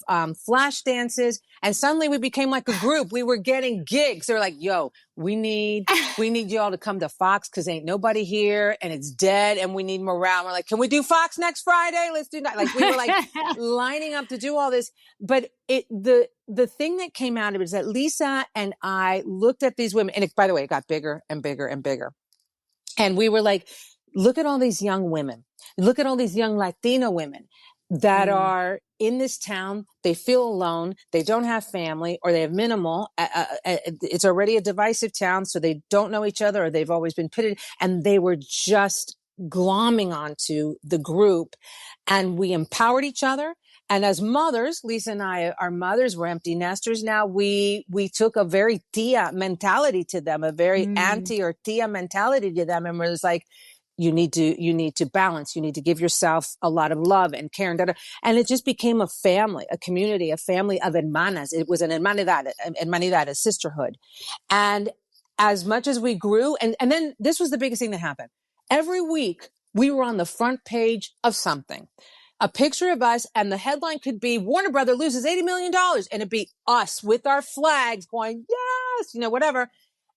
flash dances, and suddenly we became like a group. We were getting gigs. They're like, "Yo, we need y'all to come to Fox because ain't nobody here, and it's dead, and we need morale." We're like, "Can we do Fox next Friday? Let's do that." We were lining up to do all this. But the thing that came out of it is that Lisa and I looked at these women, and by the way, it got bigger and bigger and bigger, and we were like, "Look at all these young women. Look at all these young Latina women that are in this town. They feel alone. They don't have family, or they have minimal. It's already a divisive town, so they don't know each other, or they've always been pitted." And they were just glomming onto the group, and we empowered each other. And as mothers, Lisa and I are mothers. We're empty nesters now. We took a very tia mentality to them, a very auntie or tia mentality to them, and we're just like, you need to balance. You need to give yourself a lot of love and care and it just became a family, a community, a family of hermanas. It was an hermanidad, a sisterhood. And as much as we grew, and then this was the biggest thing that happened. Every week we were on the front page of something, a picture of us, and the headline could be Warner Brother loses $80 million. And it'd be us with our flags going, yes, whatever.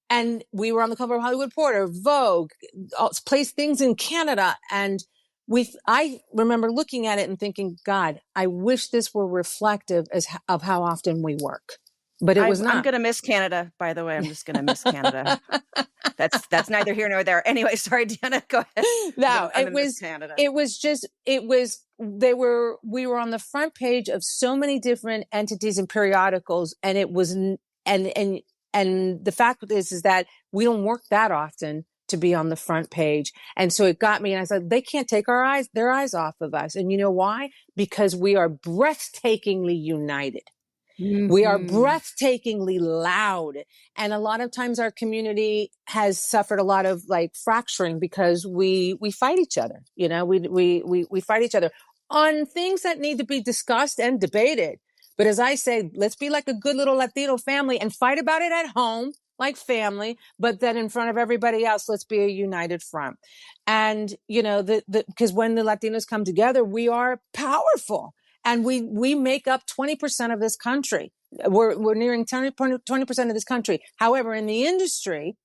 And we were on the cover of Hollywood Reporter, Vogue, placed things in Canada. And I remember looking at it and thinking, God, I wish this were reflective of how often we work. but it was I'm not. going to miss Canada, by the way. I'm just going to miss Canada. That's neither here nor there. Anyway, sorry, Diana, go ahead. No, I'm Miss Canada. We were on the front page of so many different entities and periodicals, and it was, and the fact is that we don't work that often to be on the front page. And so it got me, and I said, they can't take their eyes off of us. And you know why? Because we are breathtakingly united. Mm-hmm. We are breathtakingly loud. And a lot of times our community has suffered a lot of like fracturing because we fight each other. You know, we fight each other on things that need to be discussed and debated. But as I say, let's be like a good little Latino family and fight about it at home, like family, but then in front of everybody else, let's be a united front. And, you know, because when the Latinos come together, we are powerful. And we make up 20% of this country. We're nearing 20% of this country. However, in the industry,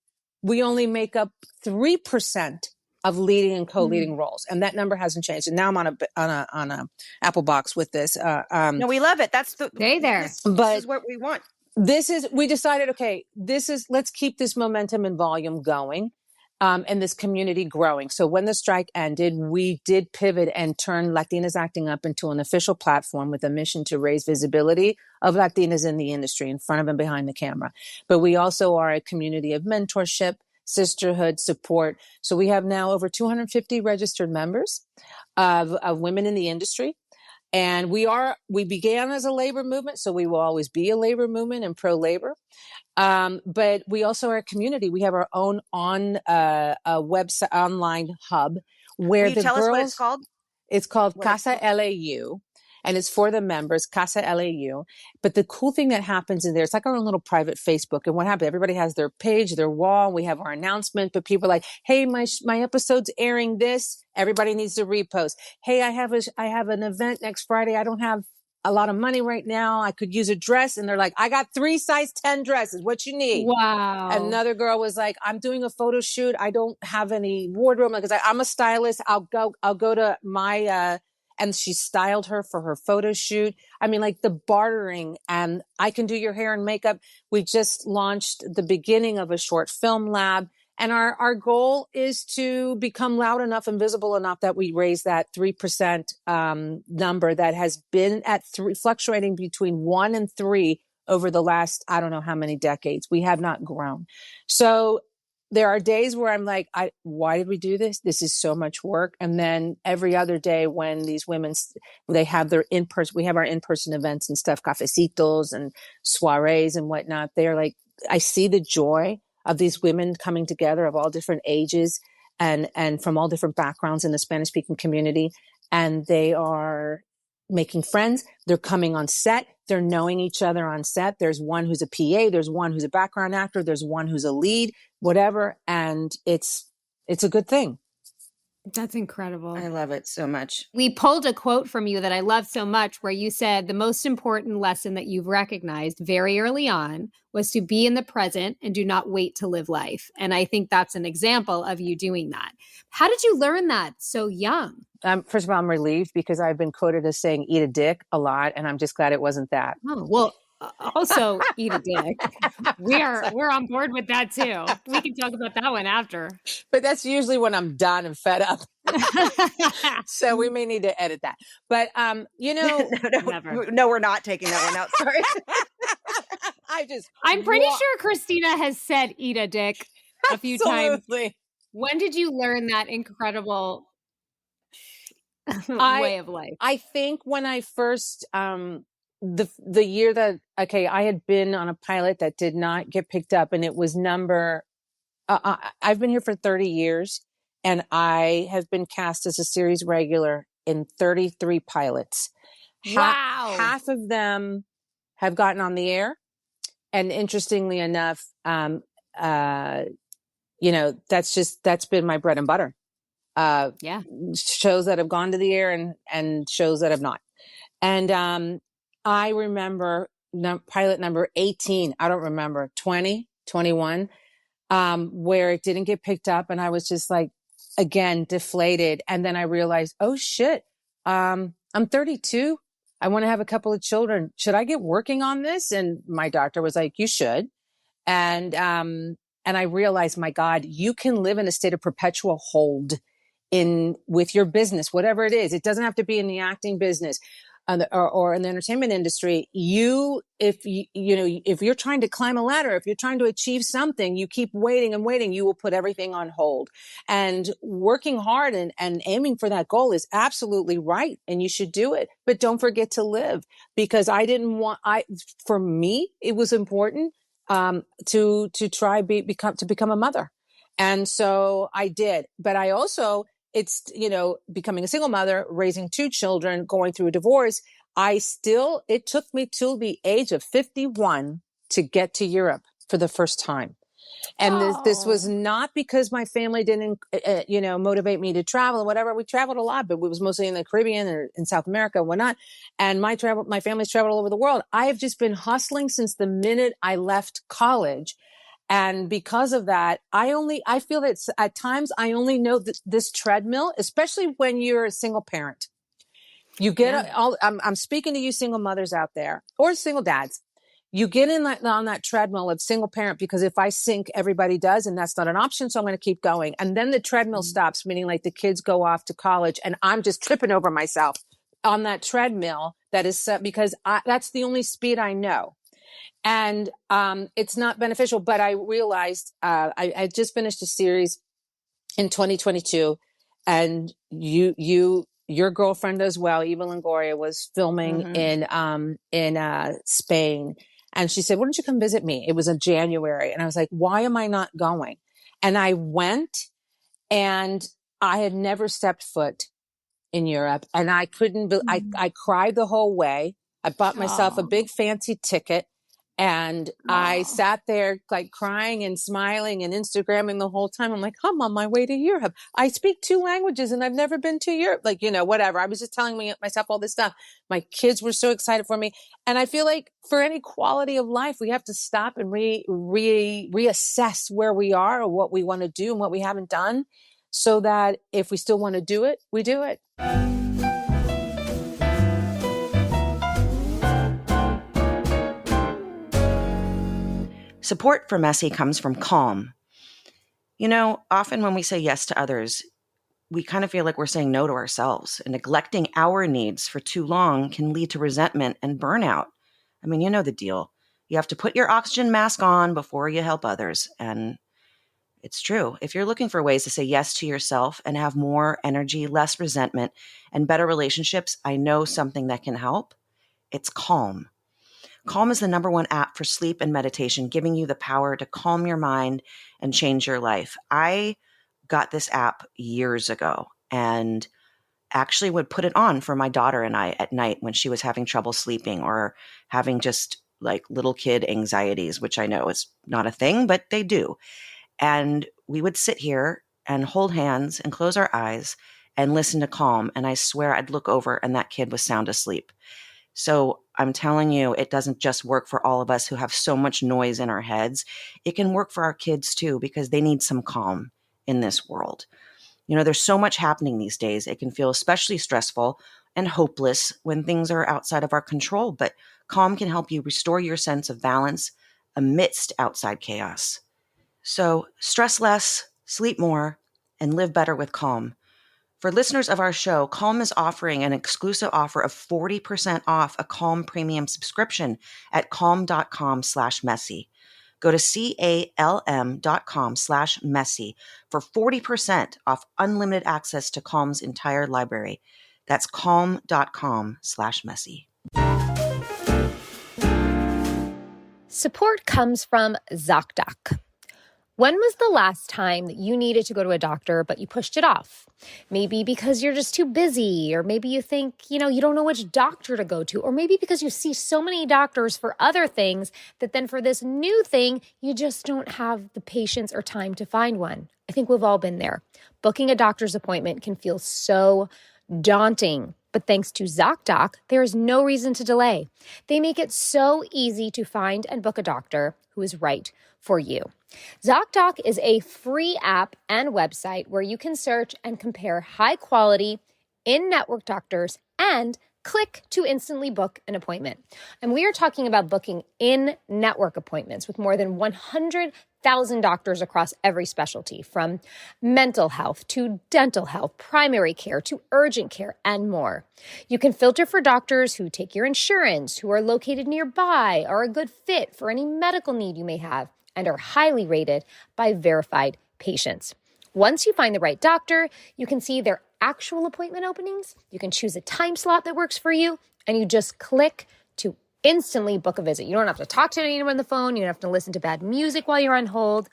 we only make up 3% of leading and co-leading roles, and that number hasn't changed. And now I'm on a Apple box with this. No, we love it. That's there. This is what we want. We decided, okay, let's keep this momentum and volume going. And this community growing. So when the strike ended, we did pivot and turn Latinas Acting Up into an official platform with a mission to raise visibility of Latinas in the industry, in front of and behind the camera. But we also are a community of mentorship, sisterhood, support. So we have now over 250 registered members of women in the industry. And we began as a labor movement, so we will always be a labor movement and pro-labor. But we also are a community. We have our own a website, online hub where Will you tell us what it's called? It's called Casa LAU, and it's for the members, Casa LAU. But the cool thing that happens in there, it's like our own little private Facebook. And what happens? Everybody has their page, their wall. We have our announcement, but people are like, hey, my episode's airing this. Everybody needs to repost. Hey, I have an event next Friday. I don't have a lot of money right now. I could use a dress. And they're like, I got 3 size 10 dresses. What you need? Wow. Another girl was like, I'm doing a photo shoot. I don't have any wardrobe. Because I'm a stylist. I'll go to my, and she styled her for her photo shoot. I mean, like the bartering, and I can do your hair and makeup. We just launched the beginning of a short film lab. And our goal is to become loud enough and visible enough that we raise that 3% number that has been at fluctuating between 1 and 3 over the last, I don't know how many decades. We have not grown. So there are days where I'm like, why did we do this? This is so much work. And then every other day when these women, they have their in-person, we have our in-person events and stuff, cafecitos and soirees and whatnot. They're like, I see the joy of these women coming together of all different ages and from all different backgrounds in the Spanish speaking community. And they are making friends. They're coming on set. They're knowing each other on set. There's one who's a PA. There's one who's a background actor. There's one who's a lead, whatever. And it's a good thing. That's incredible. I love it so much. We pulled a quote from you that I love so much where you said the most important lesson that you've recognized very early on was to be in the present and do not wait to live life. And I think that's an example of you doing that. How did you learn that so young? First of all, I'm relieved because I've been quoted as saying eat a dick a lot, and I'm just glad it wasn't that. Oh, well, also eat a dick. We're on board with that too. We can talk about that one after. But that's usually when I'm done and fed up. So we may need to edit that. But no, we're not taking that one out. Sorry. I'm pretty sure Christina has said eat a dick a few times. When did you learn that incredible way of life? I think when I first the year that, I had been on a pilot that did not get picked up, and it was I've been here for 30 years, and I have been cast as a series regular in 33 pilots. Wow. Half of them have gotten on the air. And interestingly enough, that's been my bread and butter. Shows that have gone to the air and shows that have not. And I remember pilot number 18, I don't remember, 20, 21, where it didn't get picked up. And I was just like, again, deflated. And then I realized, oh shit, I'm 32. I want to have a couple of children. Should I get working on this? And my doctor was like, you should. And I realized, my God, you can live in a state of perpetual hold with your business, whatever it is. It doesn't have to be in the acting business or in the entertainment industry. If you're trying to climb a ladder, if you're trying to achieve something, you keep waiting and waiting, you will put everything on hold. And working hard and aiming for that goal is absolutely right. And you should do it, but don't forget to live, because for me, it was important to become a mother. And so I did, but I also, it's, becoming a single mother, raising 2 children, going through a divorce. It took me till the age of 51 to get to Europe for the first time. And this was not because my family didn't, motivate me to travel and whatever. We traveled a lot, but it was mostly in the Caribbean or in South America and whatnot. And my family's traveled all over the world. I have just been hustling since the minute I left college. And because of that, I feel that at times I only know this treadmill, especially when you're a single parent. You get I'm speaking to you single mothers out there, or single dads. You get on that treadmill of single parent, because if I sink, everybody does, and that's not an option. So I'm going to keep going. And then the treadmill stops, meaning like the kids go off to college and I'm just tripping over myself on that treadmill that is because that's the only speed I know. And it's not beneficial. But I realized I just finished a series in 2022, and your girlfriend as well, Eva Longoria, was filming in Spain, and she said, "Why don't you come visit me?" It was in January, and I was like, "Why am I not going?" And I went, and I had never stepped foot in Europe, and I couldn't. I cried the whole way. I bought myself a big fancy ticket. And I sat there like crying and smiling and Instagramming the whole time. I'm like, I'm on my way to Europe. I speak 2 languages and I've never been to Europe. Like, whatever. I was just telling myself all this stuff. My kids were so excited for me. And I feel like for any quality of life, we have to stop and reassess where we are or what we want to do and what we haven't done, so that if we still want to do it, we do it. Support for Messy comes from Calm. Often when we say yes to others, we kind of feel like we're saying no to ourselves, and neglecting our needs for too long can lead to resentment and burnout. I mean, you know the deal. You have to put your oxygen mask on before you help others. And it's true. If you're looking for ways to say yes to yourself and have more energy, less resentment, and better relationships, I know something that can help. It's Calm. Calm is the #1 app for sleep and meditation, giving you the power to calm your mind and change your life. I got this app years ago and actually would put it on for my daughter and I at night when she was having trouble sleeping or having just like little kid anxieties, which I know is not a thing, but they do. And we would sit here and hold hands and close our eyes and listen to Calm. And I swear I'd look over and that kid was sound asleep. So I'm telling you, it doesn't just work for all of us who have so much noise in our heads. It can work for our kids too, because they need some calm in this world. There's so much happening these days. It can feel especially stressful and hopeless when things are outside of our control, but Calm can help you restore your sense of balance amidst outside chaos. So stress less, sleep more, and live better with Calm. For listeners of our show, Calm is offering an exclusive offer of 40% off a Calm premium subscription at calm.com/messy. Go to calm.com/messy for 40% off unlimited access to Calm's entire library. That's calm.com/messy. Support comes from Zocdoc. When was the last time that you needed to go to a doctor, but you pushed it off? Maybe because you're just too busy, or maybe you think, you don't know which doctor to go to, or maybe because you see so many doctors for other things that then for this new thing, you just don't have the patience or time to find one. I think we've all been there. Booking a doctor's appointment can feel so daunting. But thanks to Zoc Doc, there is no reason to delay. They make it so easy to find and book a doctor who is right for you. Zocdoc is a free app and website where you can search and compare high-quality, in-network doctors and click to instantly book an appointment. And we are talking about booking in-network appointments with more than 100,000 doctors across every specialty, from mental health to dental health, primary care to urgent care, and more. You can filter for doctors who take your insurance, who are located nearby, are a good fit for any medical need you may have, and are highly rated by verified patients. Once you find the right doctor, you can see their actual appointment openings. You can choose a time slot that works for you, and you just click to instantly book a visit. You don't have to talk to anyone on the phone. You don't have to listen to bad music while you're on hold.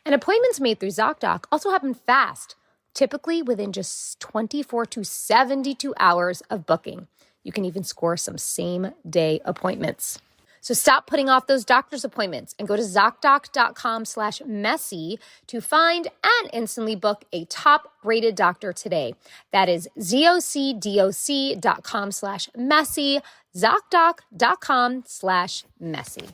And appointments made through Zocdoc also happen fast, typically within just 24 to 72 hours of booking. You can even score some same-day appointments. So stop putting off those doctor's appointments and go to Zocdoc.com/messy to find and instantly book a top-rated doctor today. That is ZocDoc.com/messy, Zocdoc.com/messy.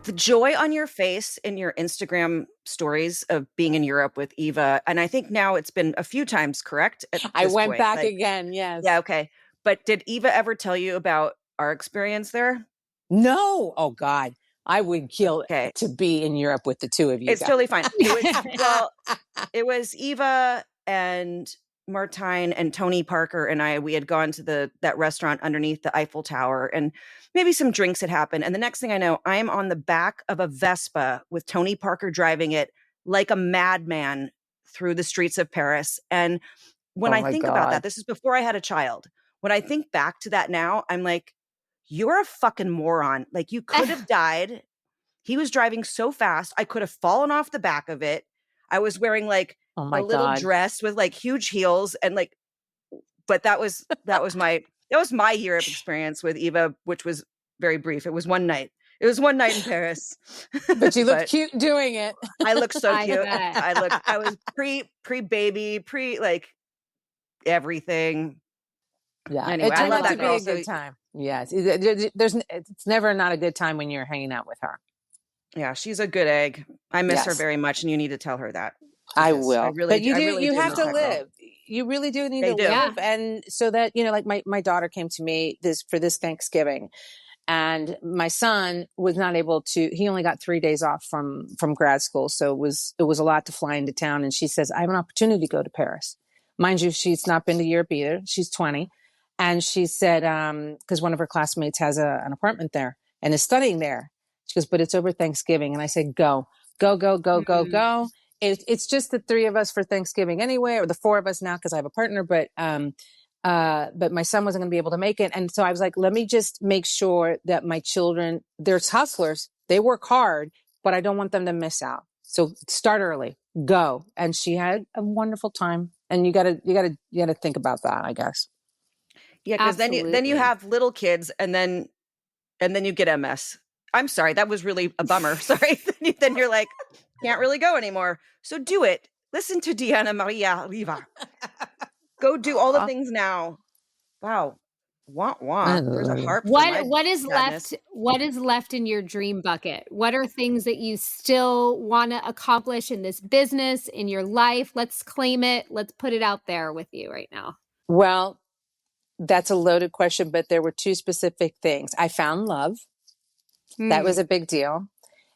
The joy on your face in your Instagram stories of being in Europe with Eva, and I think now it's been a few times, correct? I went back again, yes. Yeah, okay. But did Eva ever tell you about our experience there? No. Oh, God. I would kill to be in Europe with the two of you. It's totally fine. It was Eva and Martine and Tony Parker and I. We had gone to that restaurant underneath the Eiffel Tower, and maybe some drinks had happened. And the next thing I know, I'm on the back of a Vespa with Tony Parker driving it like a madman through the streets of Paris. And when I think about that, this is before I had a child. When I think back to that now, I'm like, you're a fucking moron. Like, you could have died. He was driving so fast. I could have fallen off the back of it. I was wearing like a little dress with like huge heels and like, but that was my Europe experience with Eva, which was very brief. It was one night. It was one night in Paris. But you looked cute doing it. I looked so cute. I was pre-baby, like everything. Yeah. Anyway, it turned out to be a good time. Yes. It's never not a good time when you're hanging out with her. Yeah, she's a good egg. I miss her very much, and you need to tell her that. I will. But you have to live. You really do need to live. And so that, like my daughter came to me for this Thanksgiving, and my son was not able to, he only got 3 days off from grad school. So it was a lot to fly into town. And she says, I have an opportunity to go to Paris. Mind you, she's not been to Europe either. She's 20. And she said, because one of her classmates has an apartment there and is studying there. She goes, but it's over Thanksgiving. And I said, go. It's just the three of us for Thanksgiving anyway, or the four of us now, because I have a partner, but my son wasn't going to be able to make it. And so I was like, let me just make sure that my children, they're hustlers. They work hard, but I don't want them to miss out. So start early, go. And she had a wonderful time. And you gotta think about that, I guess. Yeah. Cause then you have little kids and then you get MS. I'm sorry. That was really a bummer. Sorry. Then you're like, can't really go anymore. So do it. Listen to Diana-Maria Riva. Go do all the things now. Wow. Wah. There's a harp. What is left? What is left in your dream bucket? What are things that you still want to accomplish in this business, in your life? Let's claim it. Let's put it out there with you right now. Well, that's a loaded question, but there were two specific things. I found love. That was a big deal.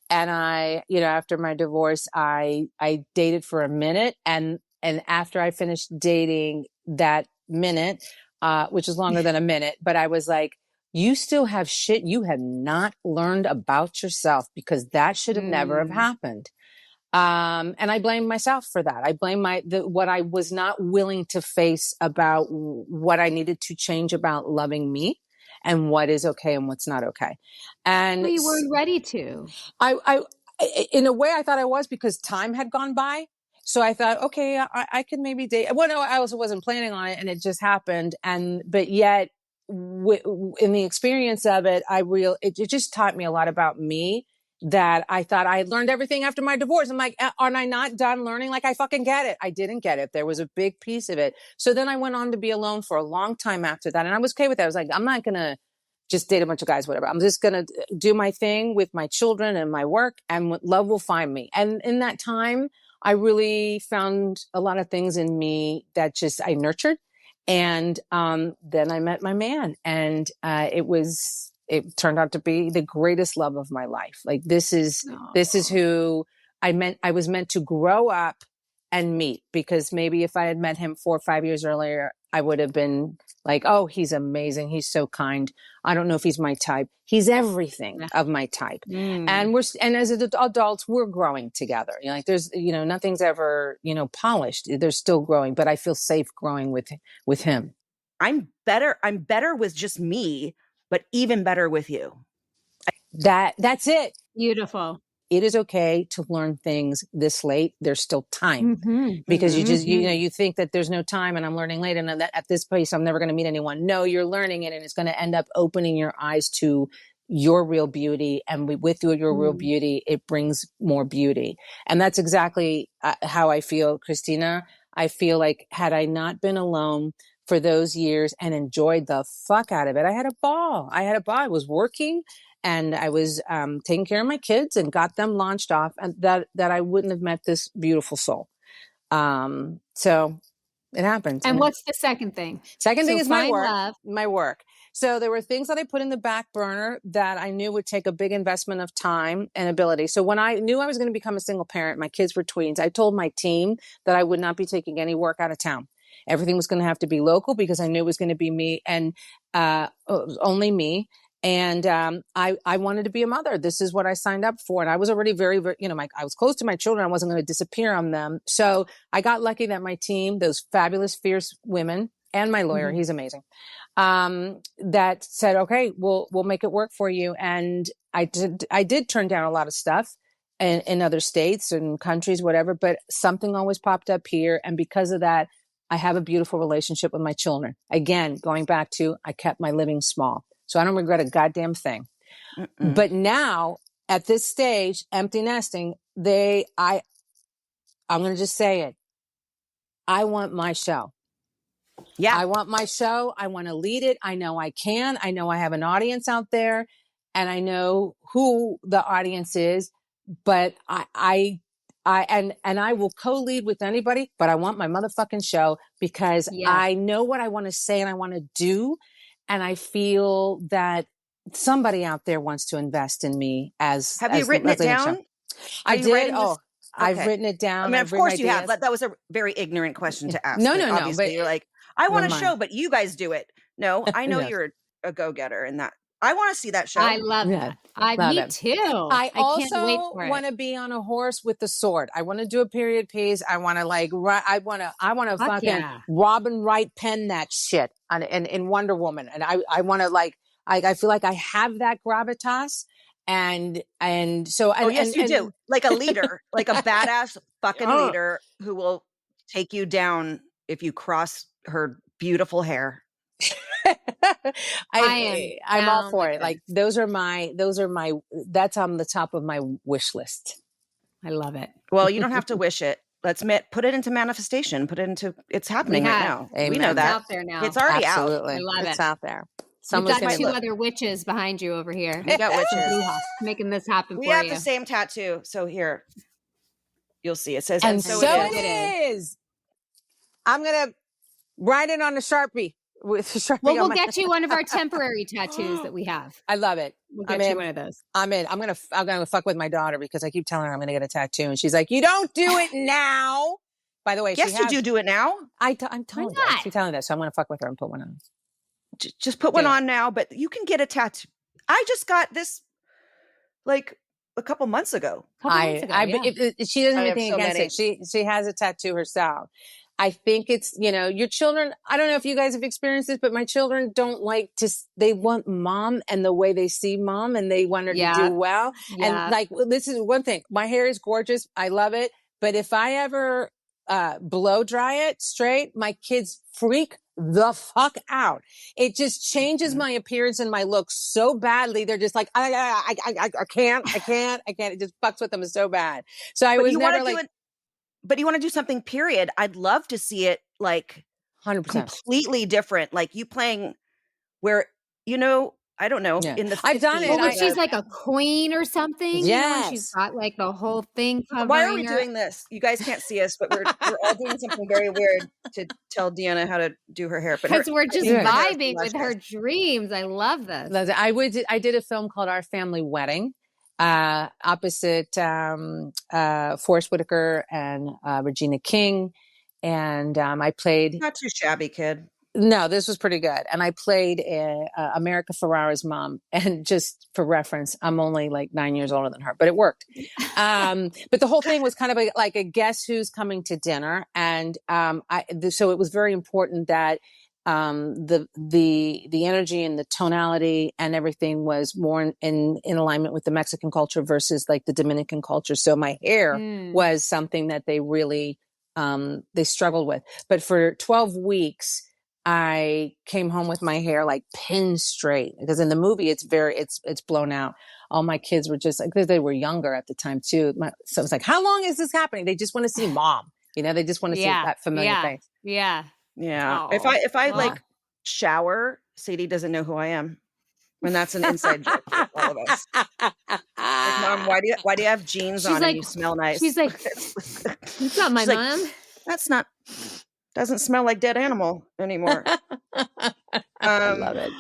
And I, after my divorce, I dated for a minute. And after I finished dating that minute, which is longer than a minute, but I was like, you still have shit you have not learned about yourself, because that should have never have happened. And I blame myself for that. I blame what I was not willing to face about what I needed to change about loving me and what is okay and what's not okay. And you weren't ready to. I in a way I thought I was, because time had gone by. So I thought, okay, I could maybe date. Well, no, I also wasn't planning on it, and it just happened. But yet in the experience of it, it just taught me a lot about me, that I thought I had learned everything after my divorce. I'm like, aren't I not done learning? Like, I fucking get it. I didn't get it. There was a big piece of it. So then I went on to be alone for a long time after that. And I was okay with that. I was like, I'm not going to just date a bunch of guys, whatever. I'm just going to do my thing with my children and my work, and love will find me. And in that time, I really found a lot of things in me that just I nurtured. And then I met my man, and it turned out to be the greatest love of my life. Like this is who I was meant to grow up and meet, because maybe if I had met him 4 or 5 years earlier, I would have been like, oh, he's amazing. He's so kind. I don't know if he's my type. He's everything of my type. And as adults, we're growing together. You know, like there's, nothing's ever, polished. They're still growing, but I feel safe growing with him. I'm better with just me, but even better with you. That's it. Beautiful. It is okay to learn things this late. There's still time, because you think that there's no time and I'm learning late, and that at this pace, I'm never going to meet anyone. No, you're learning it, and it's going to end up opening your eyes to your real beauty. And with your real beauty, it brings more beauty. And that's exactly how I feel, Christina. I feel like had I not been alone for those years and enjoyed the fuck out of it, I had a ball. I was working, and I was taking care of my kids and got them launched off, and that I wouldn't have met this beautiful soul. So it happens. And what's the second thing? Second thing is my work. Love. My work. So there were things that I put in the back burner that I knew would take a big investment of time and ability. So when I knew I was going to become a single parent, my kids were tweens, I told my team that I would not be taking any work out of town. Everything was going to have to be local, because I knew it was going to be me and only me. And I wanted to be a mother. This is what I signed up for. And I was already very, very, I was close to my children. I wasn't going to disappear on them. So I got lucky that my team, those fabulous, fierce women, and my lawyer, he's amazing, that said, okay, we'll make it work for you. And I did turn down a lot of stuff in other states and countries, whatever, but something always popped up here. And because of that, I have a beautiful relationship with my children. Again, going back to, I kept my living small. So I don't regret a goddamn thing. But now at this stage, empty nesting, I'm going to just say it. I want my show. Yeah. I want my show. I want to lead it. I know I can. I know I have an audience out there, and I know who the audience is, but I will co-lead with anybody, but I want my motherfucking show, because I know what I want to say and I want to do. And I feel that somebody out there wants to invest in me as. Have you written it down? I did. Oh, I've written it down. I mean, of course you have. But that was a very ignorant question to ask. No. Obviously, but you're like, I want a show, but you guys do it. No, I know Yes. you're a go-getter, and that I want to see that show. I love that. Me too. I can't wait for also want to be on a horse with the sword. I want to do a period piece. I want to I want to fucking Robin Wright pen that shit in Wonder Woman. And I want to I feel like I have that gravitas. And so. Yes, you do. Like a leader, like a badass fucking leader who will take you down if you cross her beautiful hair. I'm all for it. Like those are my, that's on the top of my wish list. I love it. Well, you don't have to wish it. Let's put it into manifestation. It's happening right now. Amen. We know that. It's out there now. It's already Absolutely. out. I love it's it. out there. You've got 2 other witches behind you over here. We got witches making this happen for you. We have the same tattoo. So here, you'll see. It says, and so it is. I'm going to write it on a Sharpie. We'll get you one of our temporary tattoos that we have. I love it. We'll get you one of those. I'm in. I'm gonna fuck with my daughter, because I keep telling her I'm gonna get a tattoo, and she's like, "You don't do it now." By the way, yes, you do it now. I'm telling her. She's telling that, so I'm gonna fuck with her and put one on. Just put one on now, but you can get a tattoo. I just got this like a couple months ago. She doesn't have anything against it. She has a tattoo herself. I think it's, your children, I don't know if you guys have experienced this, but my children don't they want mom and the way they see mom, and they want her to do well. Yeah. And this is one thing, my hair is gorgeous. I love it. But if I ever blow dry it straight, my kids freak the fuck out. It just changes my appearance and my look so badly. They're just like, I can't. It just fucks with them so bad. So I was never like. But you want to do something, period. I'd love to see it like 100% completely different. Like you playing where, I don't know, Yeah. in the I've done 50s. it. Well, when I- she's like a queen or something, you know, and she's Yes. got like the whole thing covering Why are we her. doing this? You guys can't see us, but we're all doing something very weird to tell Deanna how to do her hair. But Because we're just her hair is vibing with her luscious. dreams. I love this. I did a film called Our Family Wedding, opposite Forrest Whitaker and Regina King. And I played, Not too shabby, kid. no, this was pretty good. And I played America Ferrara's mom. And just for reference, I'm only like 9 years older than her, but it worked. But the whole thing was kind of like a guess who's coming to dinner. And so it was very important that the energy and the tonality and everything was more in alignment with the Mexican culture versus like the Dominican culture. So my hair was something that they really they struggled with. But for 12 weeks, I came home with my hair like pin straight, because in the movie it's blown out. All my kids were just like, they were younger at the time too. So it was like, how long is this happening? They just want to see mom. You know, they just want to see that familiar face. Yeah. Yeah. Oh, If I well. like shower, Sadie doesn't know who I am. And that's an inside joke for all of us. Like, Mom, why do you have jeans on and you smell nice? She's like, it's not my She's like, mom. That's not, doesn't smell like dead animal anymore. I love it.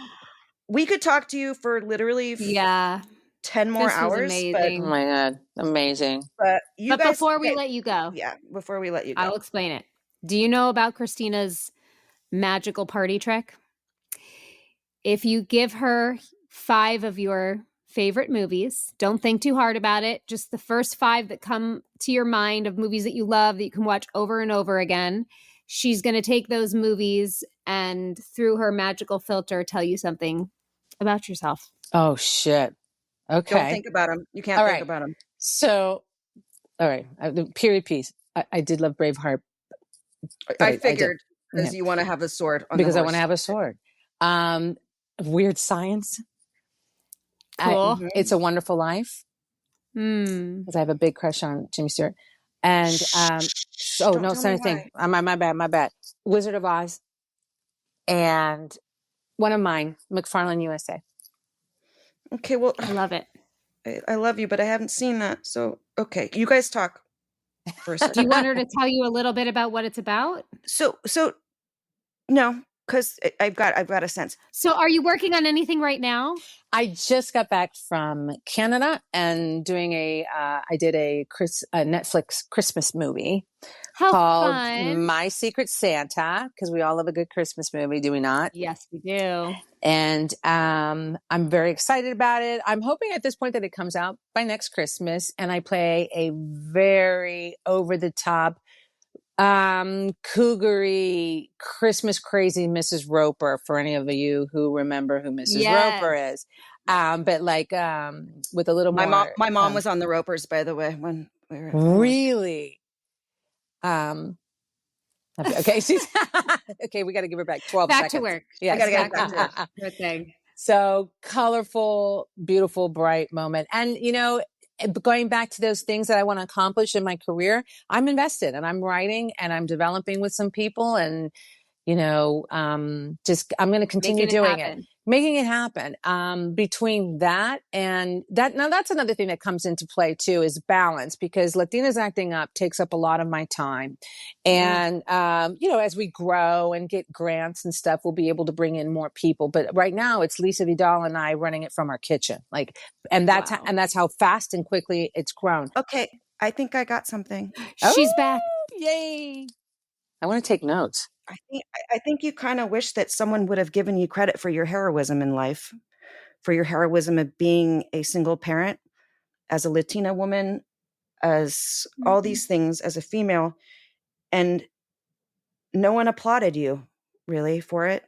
We could talk to you for literally 10 more This was hours. amazing. Oh my God. Amazing. But before we let you go. Yeah, before we let you go. I'll explain it. Do you know about Christina's magical party trick? If you give her 5 of your favorite movies, don't think too hard about it. Just the first 5 that come to your mind of movies that you love that you can watch over and over again. She's going to take those movies and through her magical filter tell you something about yourself. Oh, shit. Okay. Don't think about them. You can't think about them. So, all right. The period piece. I did love Braveheart. I figured because you want to have a sword on because the I horse. want to have a sword. Weird Science. Cool. It's a Wonderful Life. Because I have a big crush on Jimmy Stewart. And same thing. My bad. Wizard of Oz. And one of mine, McFarlane USA. Okay, well, I love it. I love you, but I haven't seen that. So, okay, you guys talk for a second. Do you want her to tell you a little bit about what it's about? So no, because I've got a sense. So are you working on anything right now? I just got back from Canada and doing I did a Netflix Christmas movie called fun. My Secret Santa, because we all love a good Christmas movie, do we not? Yes, we do. And I'm very excited about it. I'm hoping at this point that it comes out by next Christmas, and I play a very over-the-top cougary Christmas crazy Mrs. Roper, for any of you who remember who Mrs. Roper is. But like with a little more. My mom was on the Ropers, by the way, when we were really. Okay, she's okay. We got to give her back 12 back seconds. to work. Yeah, I got to get back to work. Good thing. So colorful, beautiful, bright moment, and going back to those things that I want to accomplish in my career, I'm invested and I'm writing and I'm developing with some people, and I'm going to continue doing it, making it happen. Between that and that, now that's another thing that comes into play too, is balance, because Latinas Acting Up takes up a lot of my time. And, as we grow and get grants and stuff, we'll be able to bring in more people. But right now it's Lisa Vidal and I running it from our kitchen. And that's how fast and quickly it's grown. Okay. I think I got something. She's back. Yay. I want to take notes. I think you kind of wish that someone would have given you credit for your heroism in life, for your heroism of being a single parent, as a Latina woman, as all these things, as a female. And no one applauded you really for it.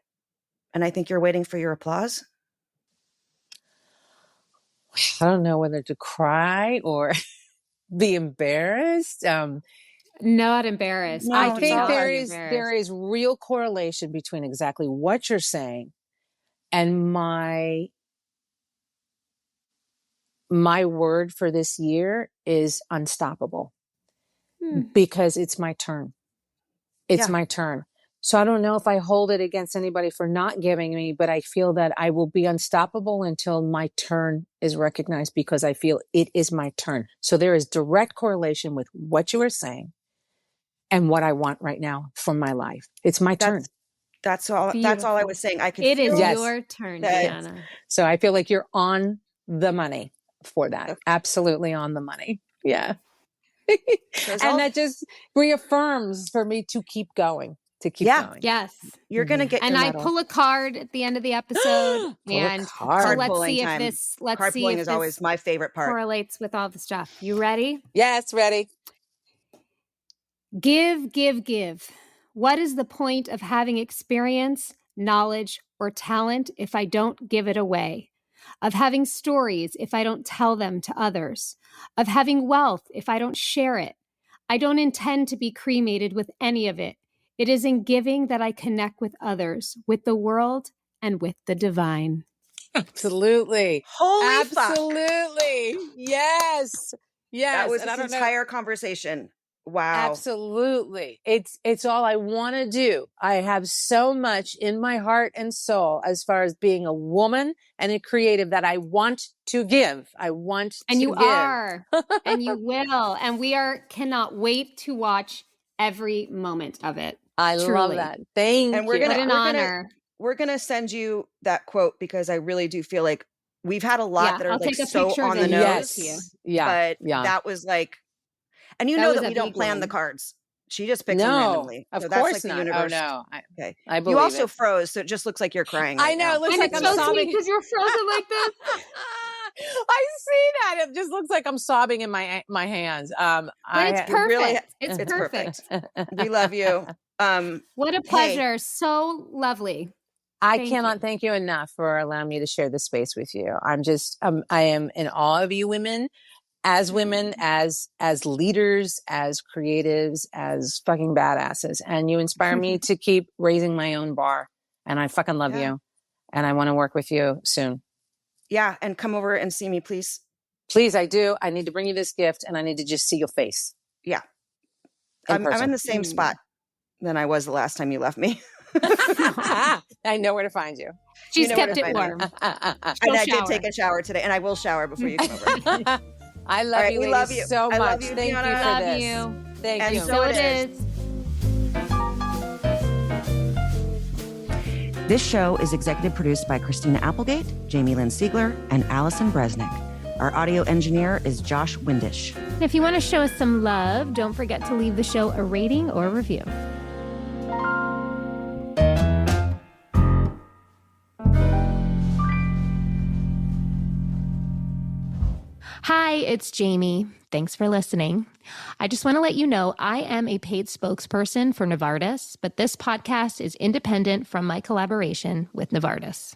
And I think you're waiting for your applause. I don't know whether to cry or be embarrassed. Not embarrassed. No, I think not there is real correlation between exactly what you're saying and my word for this year is unstoppable, because it's my turn. It's my turn. So I don't know if I hold it against anybody for not giving me, but I feel that I will be unstoppable until my turn is recognized, because I feel it is my turn. So there is direct correlation with what you are saying and what I want right now for my life. It's my turn. That's all. That's Beautiful. all I was saying. I could. It is feel your turn, that- Diana. So I feel like you're on the money for that. Absolutely on the money. Yeah. And that just reaffirms for me to keep going, going. Yes. You're going to get And your I medal. pull a card at the end of the episode. and so Card let's pulling see if time. this, Card pulling is always my favorite part. correlates with all the stuff. You ready? Yes, ready. Give, give, give. What is the point of having experience, knowledge, or talent if I don't give it away? Of having stories if I don't tell them to others? Of having wealth if I don't share it? I don't intend to be cremated with any of it. It is in giving that I connect with others, with the world, and with the divine. Absolutely. Holy Absolutely. fuck. Yes. Yes. That was And this entire conversation. Wow. Absolutely. It's all I want to do. I have so much in my heart and soul as far as being a woman and a creative that I want to give. I want and to you give. are, and you will. And we cannot wait to watch every moment of it. I Truly. love that. Thank And you. What an honor. We're gonna send you that quote because I really do feel like we've had a lot that are I'll like take a so picture on of the it nose. to you. But that was like, and you That know was that a we don't big plan one. the cards. She just picks them randomly. Of So course that's like the not. universe. Oh no. Okay. I believe You also it. froze, so it just looks like you're crying. I Right know. now. It looks And like it's I'm so sobbing. sweet because you're frozen like this. I see that. It just looks like I'm sobbing in my hands. But it's perfect. really- it's it's perfect. We love you. What a pleasure. So lovely. I Thank cannot you. thank you enough for allowing me to share this space with you. I'm just, I am in awe of you women, as leaders, as creatives, as fucking badasses. And you inspire me to keep raising my own bar. And I fucking love you. And I want to work with you soon. Yeah. And come over and see me, please. Please, I do. I need to bring you this gift and I need to just see your face. Yeah. In I'm in the same spot than I was the last time you left me. I know where to find you. She's You know kept it warm. And I did take a shower today, and I will shower before you come over. I love you. We ladies, love you so much. I love you, Thank Diana. you for Love this. you. Thank And you. so So it it is. This show is executive produced by Christina Applegate, Jamie-Lynn Sigler, and Allison Bresnick. Our audio engineer is Josh Windisch. And if you want to show us some love, don't forget to leave the show a rating or review. Hi, it's Jamie. Thanks for listening. I just want to let you know I am a paid spokesperson for Novartis, but this podcast is independent from my collaboration with Novartis.